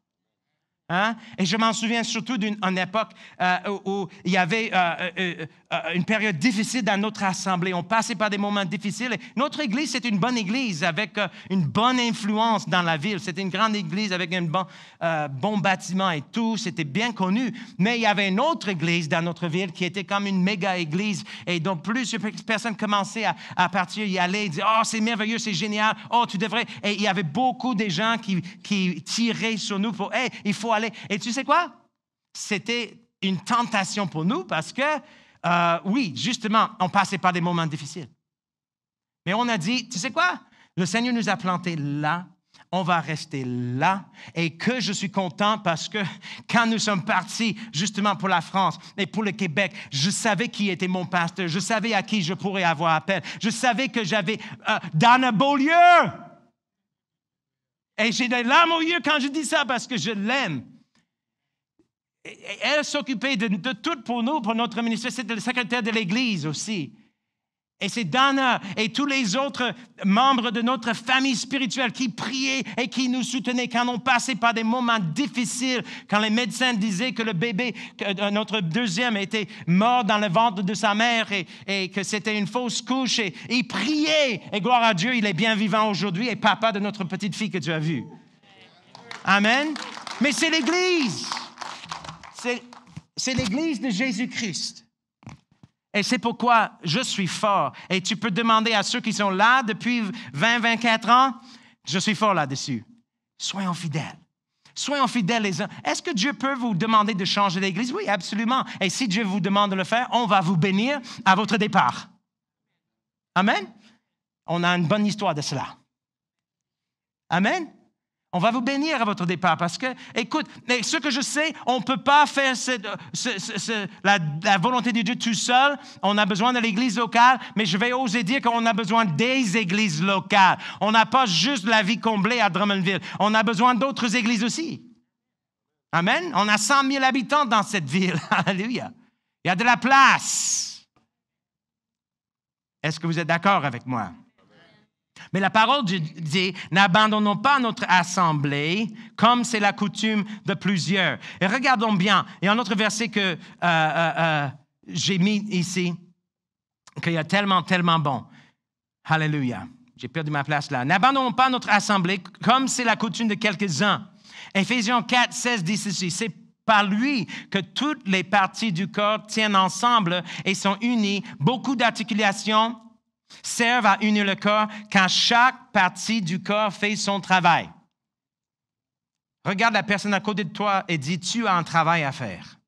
Hein? Et je m'en souviens surtout d'une époque où il y avait une période difficile dans notre assemblée. On passait par des moments difficiles. Et notre église, c'est une bonne église avec une bonne influence dans la ville. C'était une grande église avec un bon bâtiment et tout. C'était bien connu. Mais il y avait une autre église dans notre ville qui était comme une méga église. Et donc, plusieurs personnes commençaient à partir, y aller, dire « Oh, c'est merveilleux, c'est génial. Oh, tu devrais... » Et il y avait beaucoup de gens qui tiraient sur nous pour « Hey, il faut aller. » Et tu sais quoi? C'était une tentation pour nous parce que, oui, justement, on passait par des moments difficiles. Mais on a dit, tu sais quoi? Le Seigneur nous a plantés là. On va rester là. Et que je suis content parce que quand nous sommes partis justement pour la France et pour le Québec, je savais qui était mon pasteur. Je savais à qui je pourrais avoir appel. Je savais que j'avais Donna Beaulieu. Et j'ai des larmes aux yeux quand je dis ça parce que je l'aime. Elle s'occupait de tout pour nous, pour notre ministère. C'était le secrétaire de l'Église aussi. Et c'est Dana et tous les autres membres de notre famille spirituelle qui priaient et qui nous soutenaient quand on passait par des moments difficiles, quand les médecins disaient que le bébé, notre deuxième, était mort dans le ventre de sa mère et que c'était une fausse couche. Et ils priaient. Et gloire à Dieu, il est bien vivant aujourd'hui et papa de notre petite fille que tu as vue. Amen. Mais c'est l'Église. C'est l'Église de Jésus-Christ. Et c'est pourquoi je suis fort. Et tu peux demander à ceux qui sont là depuis 20-24 ans, je suis fort là-dessus. Soyons fidèles. Soyons fidèles les uns. Est-ce que Dieu peut vous demander de changer l'Église? Oui, absolument. Et si Dieu vous demande de le faire, on va vous bénir à votre départ. Amen. On a une bonne histoire de cela. Amen. On va vous bénir à votre départ parce que, écoute, mais ce que je sais, on ne peut pas faire la volonté de Dieu tout seul. On a besoin de l'Église locale, mais je vais oser dire qu'on a besoin des églises locales. On n'a pas juste la vie comblée à Drummondville. On a besoin d'autres églises aussi. Amen. On a 100 000 habitants dans cette ville. Alléluia. Il y a de la place. Est-ce que vous êtes d'accord avec moi? Mais la parole dit, n'abandonnons pas notre assemblée comme c'est la coutume de plusieurs. Et regardons bien, il y a un autre verset que j'ai mis ici, qu'il y a tellement, tellement bon. Alléluia. J'ai perdu ma place là. N'abandonnons pas notre assemblée comme c'est la coutume de quelques-uns. Éphésiens 4, 16 dit ceci, c'est par lui que toutes les parties du corps tiennent ensemble et sont unies. Beaucoup d'articulations servent à unir le corps quand chaque partie du corps fait son travail. Regarde la personne à côté de toi et dis, tu as un travail à faire.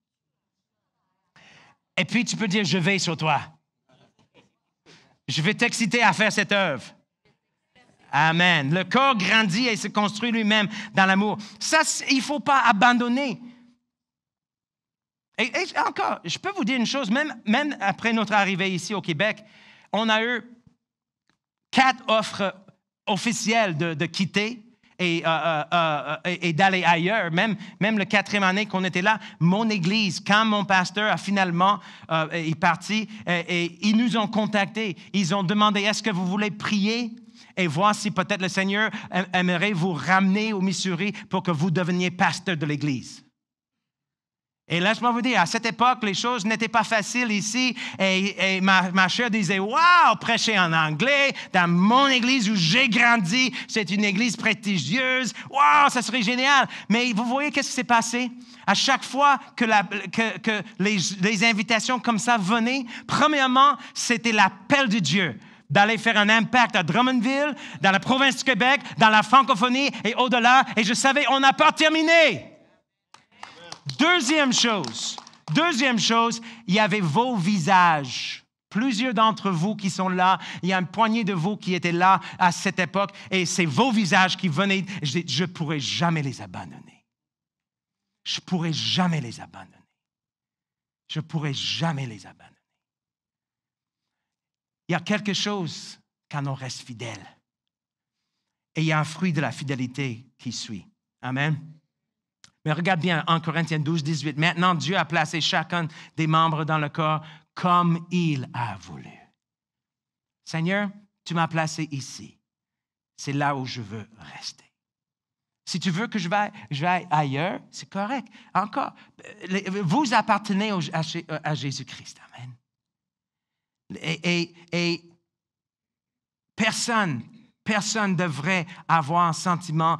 Et puis tu peux dire, je veille sur toi. Je vais t'exciter à faire cette œuvre. Amen. Le corps grandit et se construit lui-même dans l'amour. Ça, il ne faut pas abandonner. Et encore, je peux vous dire une chose, même après notre arrivée ici au Québec, on a eu 4 offres officielles de quitter et d'aller ailleurs. Même la 4e année qu'on était là, mon église, quand mon pasteur a finalement est parti, et ils nous ont contactés. Ils ont demandé, est-ce que vous voulez prier et voir si peut-être le Seigneur aimerait vous ramener au Missouri pour que vous deveniez pasteur de l'église. Et laisse-moi vous dire, à cette époque, les choses n'étaient pas faciles ici. Et ma chère disait, « Wow, prêcher en anglais dans mon église où j'ai grandi, c'est une église prestigieuse. Wow, ça serait génial. » Mais vous voyez qu'est-ce qui s'est passé? À chaque fois que les invitations comme ça venaient, premièrement, c'était l'appel de Dieu d'aller faire un impact à Drummondville, dans la province du Québec, dans la francophonie et au-delà. Et je savais, on n'a pas terminé. Deuxième chose, il y avait vos visages. Plusieurs d'entre vous qui sont là, il y a une poignée de vous qui étaient là à cette époque, et c'est vos visages qui venaient. Je ne pourrais jamais les abandonner. Je ne pourrais jamais les abandonner. Je ne pourrais jamais les abandonner. Il y a quelque chose quand on reste fidèle. Et il y a un fruit de la fidélité qui suit. Amen. Mais regarde bien, en Corinthiens 12, 18, maintenant Dieu a placé chacun des membres dans le corps comme il a voulu. Seigneur, tu m'as placé ici. C'est là où je veux rester. Si tu veux que je vais ailleurs, c'est correct. Encore, vous appartenez à Jésus-Christ. Amen. Et personne devrait avoir un sentiment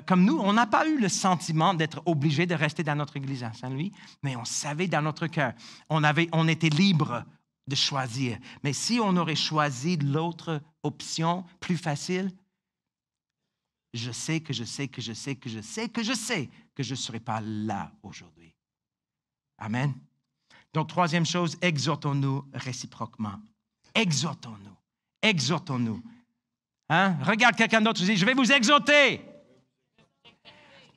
comme nous, on n'a pas eu le sentiment d'être obligé de rester dans notre église à Saint-Louis, mais on savait dans notre cœur, on était libre de choisir. Mais si on aurait choisi l'autre option plus facile, je sais que je ne serais pas là aujourd'hui. Amen. Donc, troisième chose, exhortons-nous réciproquement. Exhortons-nous. Hein? Regarde quelqu'un d'autre, dit, je vais vous exhorter.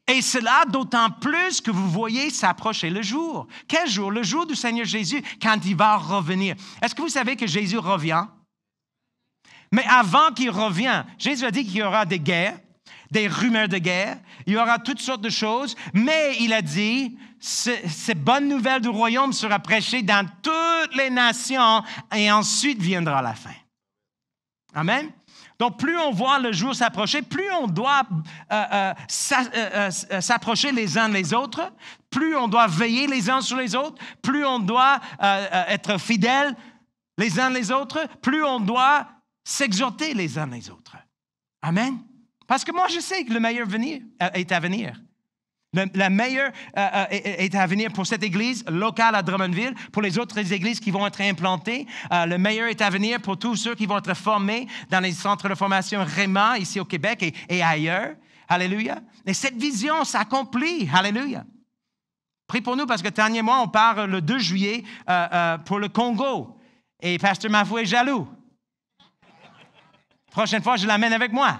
Et cela d'autant plus que vous voyez s'approcher le jour. Quel jour? Le jour du Seigneur Jésus, quand il va revenir. Est-ce que vous savez que Jésus revient? Mais avant qu'il revienne, Jésus a dit qu'il y aura des guerres, des rumeurs de guerre, il y aura toutes sortes de choses, mais il a dit, cette bonne nouvelle du royaume sera prêchée dans toutes les nations et ensuite viendra la fin. Amen? Donc, plus on voit le jour s'approcher, plus on doit s'approcher les uns les autres, plus on doit veiller les uns sur les autres, plus on doit être fidèles les uns les autres, plus on doit s'exhorter les uns les autres. Amen? Parce que moi, je sais que le meilleur est à venir. Le meilleur est à venir pour cette église locale à Drummondville, pour les autres églises qui vont être implantées. Le meilleur est à venir pour tous ceux qui vont être formés dans les centres de formation Réma, ici au Québec et ailleurs. Alléluia. Et cette vision s'accomplit. Alléluia. Prie pour nous parce que Tania et moi, on part le 2 juillet pour le Congo. Et Pasteur Mafou est jaloux. Prochaine fois, je l'amène avec moi.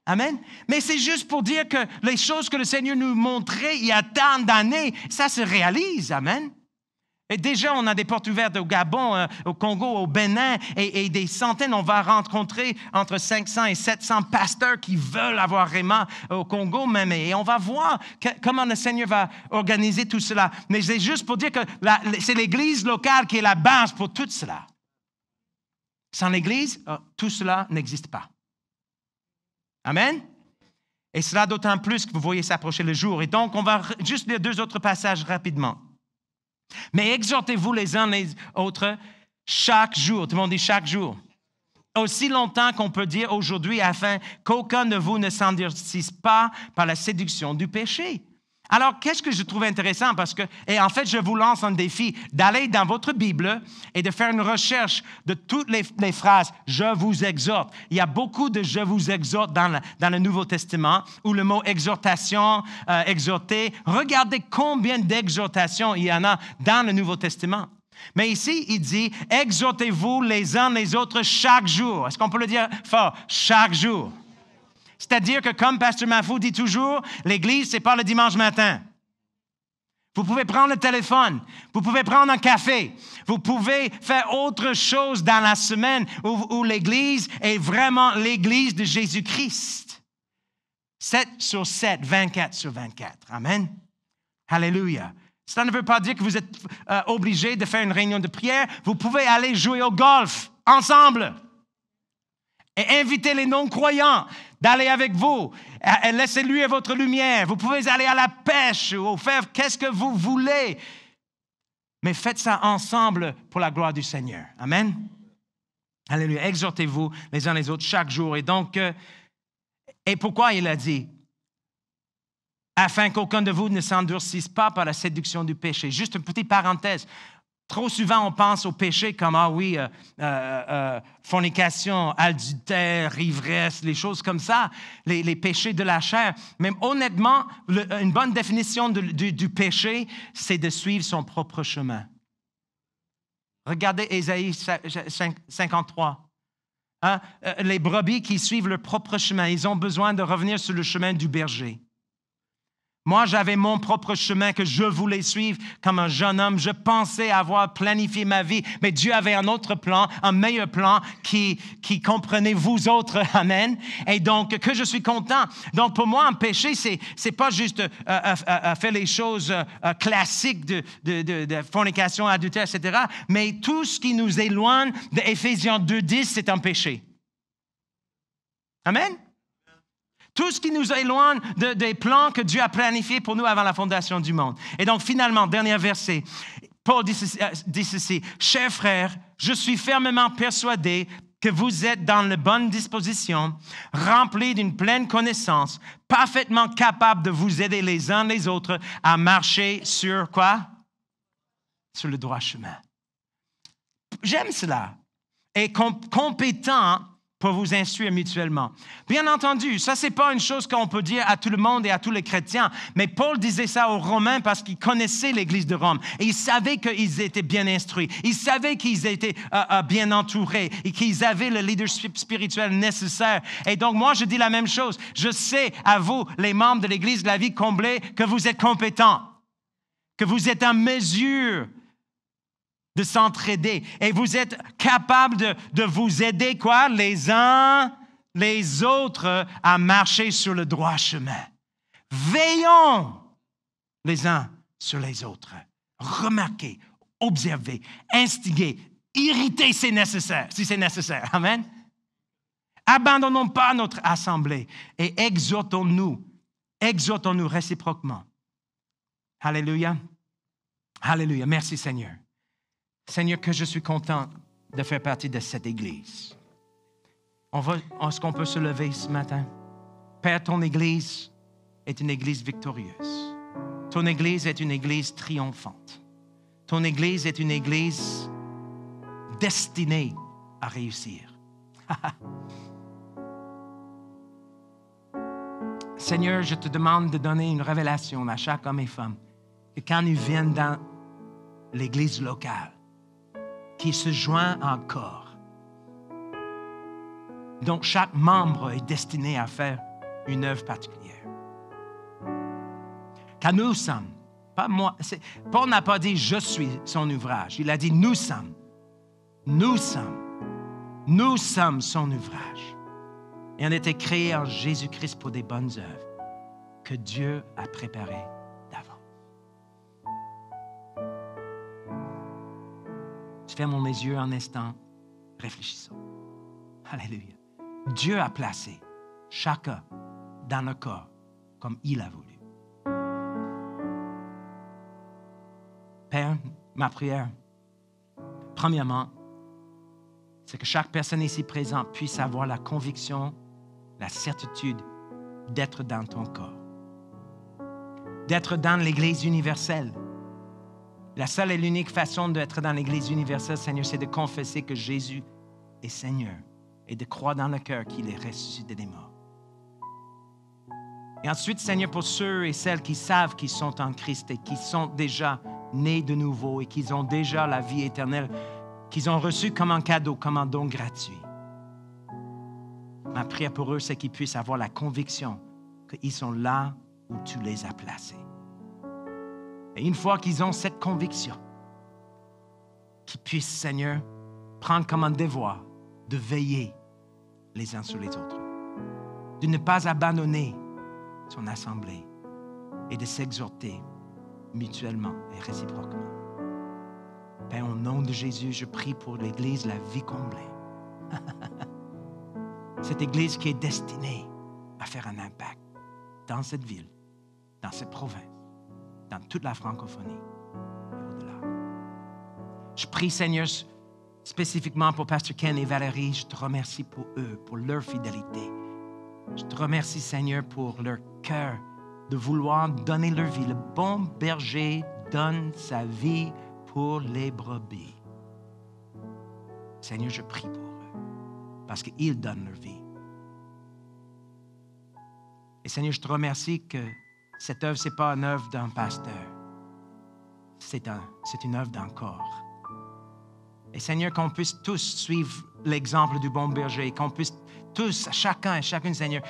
Amen. Mais c'est juste pour dire que les choses que le Seigneur nous montrait il y a tant d'années, ça se réalise. Amen. Et déjà, on a des portes ouvertes au Gabon, au Congo, au Bénin, et des centaines. On va rencontrer entre 500 et 700 pasteurs qui veulent avoir Réma au Congo même. Et on va voir comment le Seigneur va organiser tout cela. Mais c'est juste pour dire que c'est l'Église locale qui est la base pour tout cela. Sans l'Église, tout cela n'existe pas. Amen. Et cela d'autant plus que vous voyez s'approcher le jour. Et donc, on va juste lire 2 autres passages rapidement. Mais exhortez-vous les uns les autres chaque jour. Tout le monde dit chaque jour. Aussi longtemps qu'on peut dire aujourd'hui, afin qu'aucun de vous ne s'endurcisse pas par la séduction du péché. Alors, qu'est-ce que je trouve intéressant? Et en fait, je vous lance un défi d'aller dans votre Bible et de faire une recherche de toutes les phrases « je vous exhorte ». Il y a beaucoup de « je vous exhorte » dans le Nouveau Testament, ou le mot « exhortation »,« exhorter ». Regardez combien d'exhortations il y en a dans le Nouveau Testament. Mais ici, il dit « exhortez-vous les uns les autres chaque jour ». Est-ce qu'on peut le dire fort? Chaque jour. C'est-à-dire que, comme Pasteur Mafou dit toujours, l'Église, ce n'est pas le dimanche matin. Vous pouvez prendre le téléphone, vous pouvez prendre un café, vous pouvez faire autre chose dans la semaine où l'Église est vraiment l'Église de Jésus-Christ. 7 sur 7, 24 sur 24. Amen. Alléluia. Cela ne veut pas dire que vous êtes obligé de faire une réunion de prière. Vous pouvez aller jouer au golf ensemble. Et invitez les non-croyants d'aller avec vous. Et laissez-lui votre lumière. Vous pouvez aller à la pêche ou faire qu'est-ce que vous voulez. Mais faites ça ensemble pour la gloire du Seigneur. Amen. Alléluia. Exhortez-vous les uns les autres chaque jour. Et donc, et pourquoi il a dit? Afin qu'aucun de vous ne s'endurcisse pas par la séduction du péché. Juste une petite parenthèse. Trop souvent, on pense au péché comme, fornication, adultère, ivresse, les choses comme ça, les péchés de la chair. Mais honnêtement, une bonne définition du péché, c'est de suivre son propre chemin. Regardez Ésaïe 53. Les brebis qui suivent leur propre chemin, ils ont besoin de revenir sur le chemin du berger. Moi, j'avais mon propre chemin que je voulais suivre comme un jeune homme. Je pensais avoir planifié ma vie, mais Dieu avait un autre plan, un meilleur plan qui comprenait vous autres. Amen. Et donc, que je suis content. Donc, pour moi, un péché, c'est pas juste faire les choses classiques de fornication, adultère, etc., mais tout ce qui nous éloigne d'Éphésiens 2:10, c'est un péché. Amen. Tout ce qui nous éloigne des plans que Dieu a planifiés pour nous avant la fondation du monde. Et donc, finalement, dernier verset, Paul dit ceci, « Chers frères, je suis fermement persuadé que vous êtes dans la bonne disposition, remplis d'une pleine connaissance, parfaitement capables de vous aider les uns les autres à marcher sur quoi? Sur le droit chemin. » J'aime cela. Et compétent pour vous instruire mutuellement. Bien entendu, ça, ce n'est pas une chose qu'on peut dire à tout le monde et à tous les chrétiens, mais Paul disait ça aux Romains parce qu'il connaissait l'Église de Rome et il savait qu'ils étaient bien instruits, il savait qu'ils étaient bien entourés et qu'ils avaient le leadership spirituel nécessaire. Et donc, moi, je dis la même chose. Je sais à vous, les membres de l'Église de la vie comblée, que vous êtes compétents, que vous êtes en mesure de s'entraider. Et vous êtes capables de vous aider, quoi? Les uns, les autres, à marcher sur le droit chemin. Veillons les uns sur les autres. Remarquez, observez, instiguez, irritez si c'est nécessaire. Amen. Abandonnons pas notre assemblée et exhortons-nous réciproquement. Alléluia. Alléluia. Merci Seigneur. Seigneur, que je suis content de faire partie de cette Église. Est-ce qu'on peut se lever ce matin? Père, ton Église est une Église victorieuse. Ton Église est une Église triomphante. Ton Église est une Église destinée à réussir. Seigneur, je te demande de donner une révélation à chaque homme et femme que quand ils viennent dans l'Église locale, qui se joint en corps. Donc, chaque membre est destiné à faire une œuvre particulière. Car nous sommes, pas moi, Paul n'a pas dit « je suis son ouvrage », il a dit « nous sommes ». Nous sommes son ouvrage. Et on a été créés en Jésus-Christ pour des bonnes œuvres que Dieu a préparées d'avance. Je ferme mes yeux un instant, réfléchissons. Alléluia. Dieu a placé chacun dans le corps comme il a voulu. Père, ma prière, premièrement, c'est que chaque personne ici présente puisse avoir la conviction, la certitude d'être dans ton corps, d'être dans l'Église universelle. La seule et l'unique façon d'être dans l'Église universelle, Seigneur, c'est de confesser que Jésus est Seigneur et de croire dans le cœur qu'il est ressuscité des morts. Et ensuite, Seigneur, pour ceux et celles qui savent qu'ils sont en Christ et qui sont déjà nés de nouveau et qui ont déjà la vie éternelle, qu'ils ont reçu comme un cadeau, comme un don gratuit. Ma prière pour eux, c'est qu'ils puissent avoir la conviction qu'ils sont là où tu les as placés. Et une fois qu'ils ont cette conviction, qu'ils puissent, Seigneur, prendre comme un devoir de veiller les uns sur les autres, de ne pas abandonner son assemblée et de s'exhorter mutuellement et réciproquement. Père, au nom de Jésus, je prie pour l'Église, la vie comblée. Cette Église qui est destinée à faire un impact dans cette ville, dans cette province, dans toute la francophonie et au-delà. Je prie, Seigneur, spécifiquement pour Pasteur Ken et Valérie. Je te remercie pour eux, pour leur fidélité. Je te remercie, Seigneur, pour leur cœur de vouloir donner leur vie. Le bon berger donne sa vie pour les brebis. Seigneur, je prie pour eux parce qu'ils donnent leur vie. Et Seigneur, je te remercie que cette œuvre, ce n'est pas une œuvre d'un pasteur. C'est une œuvre d'un corps. Et Seigneur, qu'on puisse tous suivre l'exemple du bon berger, qu'on puisse tous, chacun et chacune, Seigneur,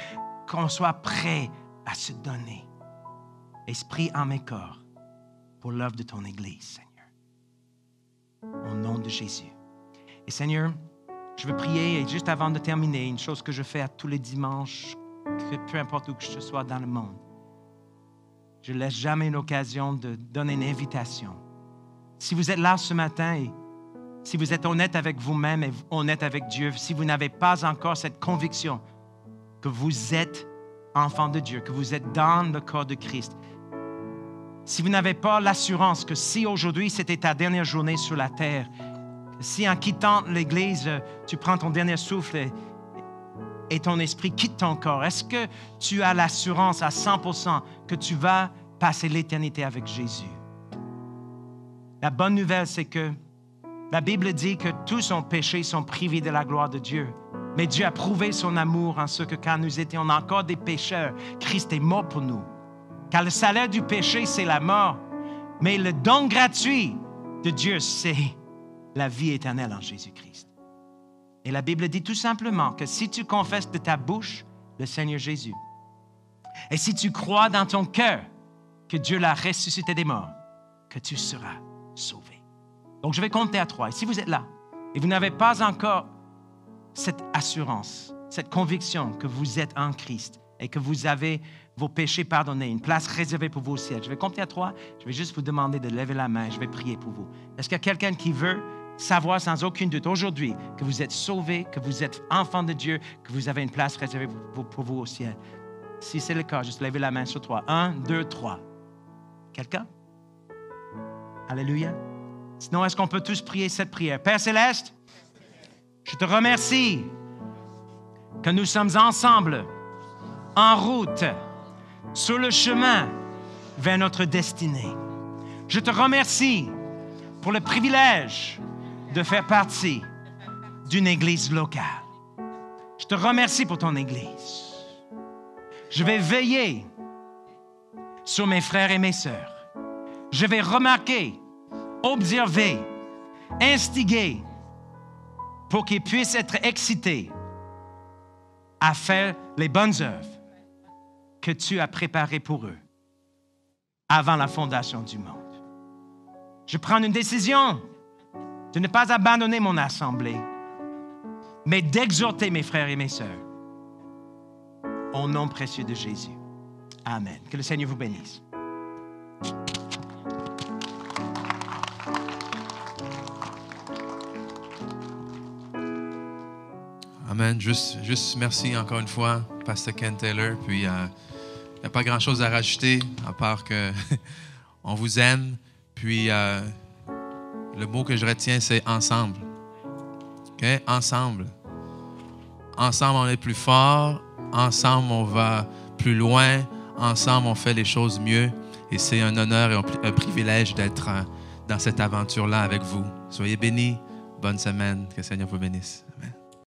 qu'on soit prêts à se donner, esprit, âme et corps, pour l'œuvre de ton Église, Seigneur. Au nom de Jésus. Et Seigneur, je veux prier, et juste avant de terminer, une chose que je fais à tous les dimanches, que peu importe où que je sois dans le monde, je ne laisse jamais une occasion de donner une invitation. Si vous êtes là ce matin et si vous êtes honnête avec vous-même et honnête avec Dieu, si vous n'avez pas encore cette conviction que vous êtes enfant de Dieu, que vous êtes dans le corps de Christ, si vous n'avez pas l'assurance que si aujourd'hui c'était ta dernière journée sur la terre, si en quittant l'Église, tu prends ton dernier souffle et ton esprit quitte ton corps, est-ce que tu as l'assurance à 100% que tu vas passer l'éternité avec Jésus? La bonne nouvelle, c'est que la Bible dit que tous ont péché, sont privés de la gloire de Dieu. Mais Dieu a prouvé son amour en ce que quand nous étions encore des pécheurs, Christ est mort pour nous. Car le salaire du péché, c'est la mort. Mais le don gratuit de Dieu, c'est la vie éternelle en Jésus-Christ. Et la Bible dit tout simplement que si tu confesses de ta bouche le Seigneur Jésus, et si tu crois dans ton cœur que Dieu l'a ressuscité des morts, que tu seras sauvé. Donc, je vais compter à 3. Et si vous êtes là et vous n'avez pas encore cette assurance, cette conviction que vous êtes en Christ et que vous avez vos péchés pardonnés, une place réservée pour vous au ciel, je vais compter à 3. Je vais juste vous demander de lever la main. Je vais prier pour vous. Est-ce qu'il y a quelqu'un qui veut savoir sans aucun doute aujourd'hui que vous êtes sauvé, que vous êtes enfant de Dieu, que vous avez une place réservée pour vous au ciel? Si c'est le cas, juste levez la main sur 3. 1, 2, 3. Quelqu'un? Alléluia. Sinon, est-ce qu'on peut tous prier cette prière? Père Céleste, je te remercie que nous sommes ensemble, en route, sur le chemin vers notre destinée. Je te remercie pour le privilège de faire partie d'une église locale. Je te remercie pour ton église. Je vais veiller sur mes frères et mes sœurs. Je vais remarquer, observer, instiguer pour qu'ils puissent être excités à faire les bonnes œuvres que tu as préparé pour eux avant la fondation du monde. Je prends une décision de ne pas abandonner mon assemblée, mais d'exhorter mes frères et mes sœurs au nom précieux de Jésus. Amen. Que le Seigneur vous bénisse. Amen. Juste merci encore une fois, Pasteur Ken Taylor. Puis, il n'y a pas grand-chose à rajouter, à part que on vous aime. Puis, le mot que je retiens, c'est ensemble. OK? Ensemble. Ensemble, on est plus fort. Ensemble, on va plus loin. Ensemble, on fait les choses mieux. Et c'est un honneur et un privilège d'être dans cette aventure-là avec vous. Soyez bénis. Bonne semaine. Que le Seigneur vous bénisse. Amen.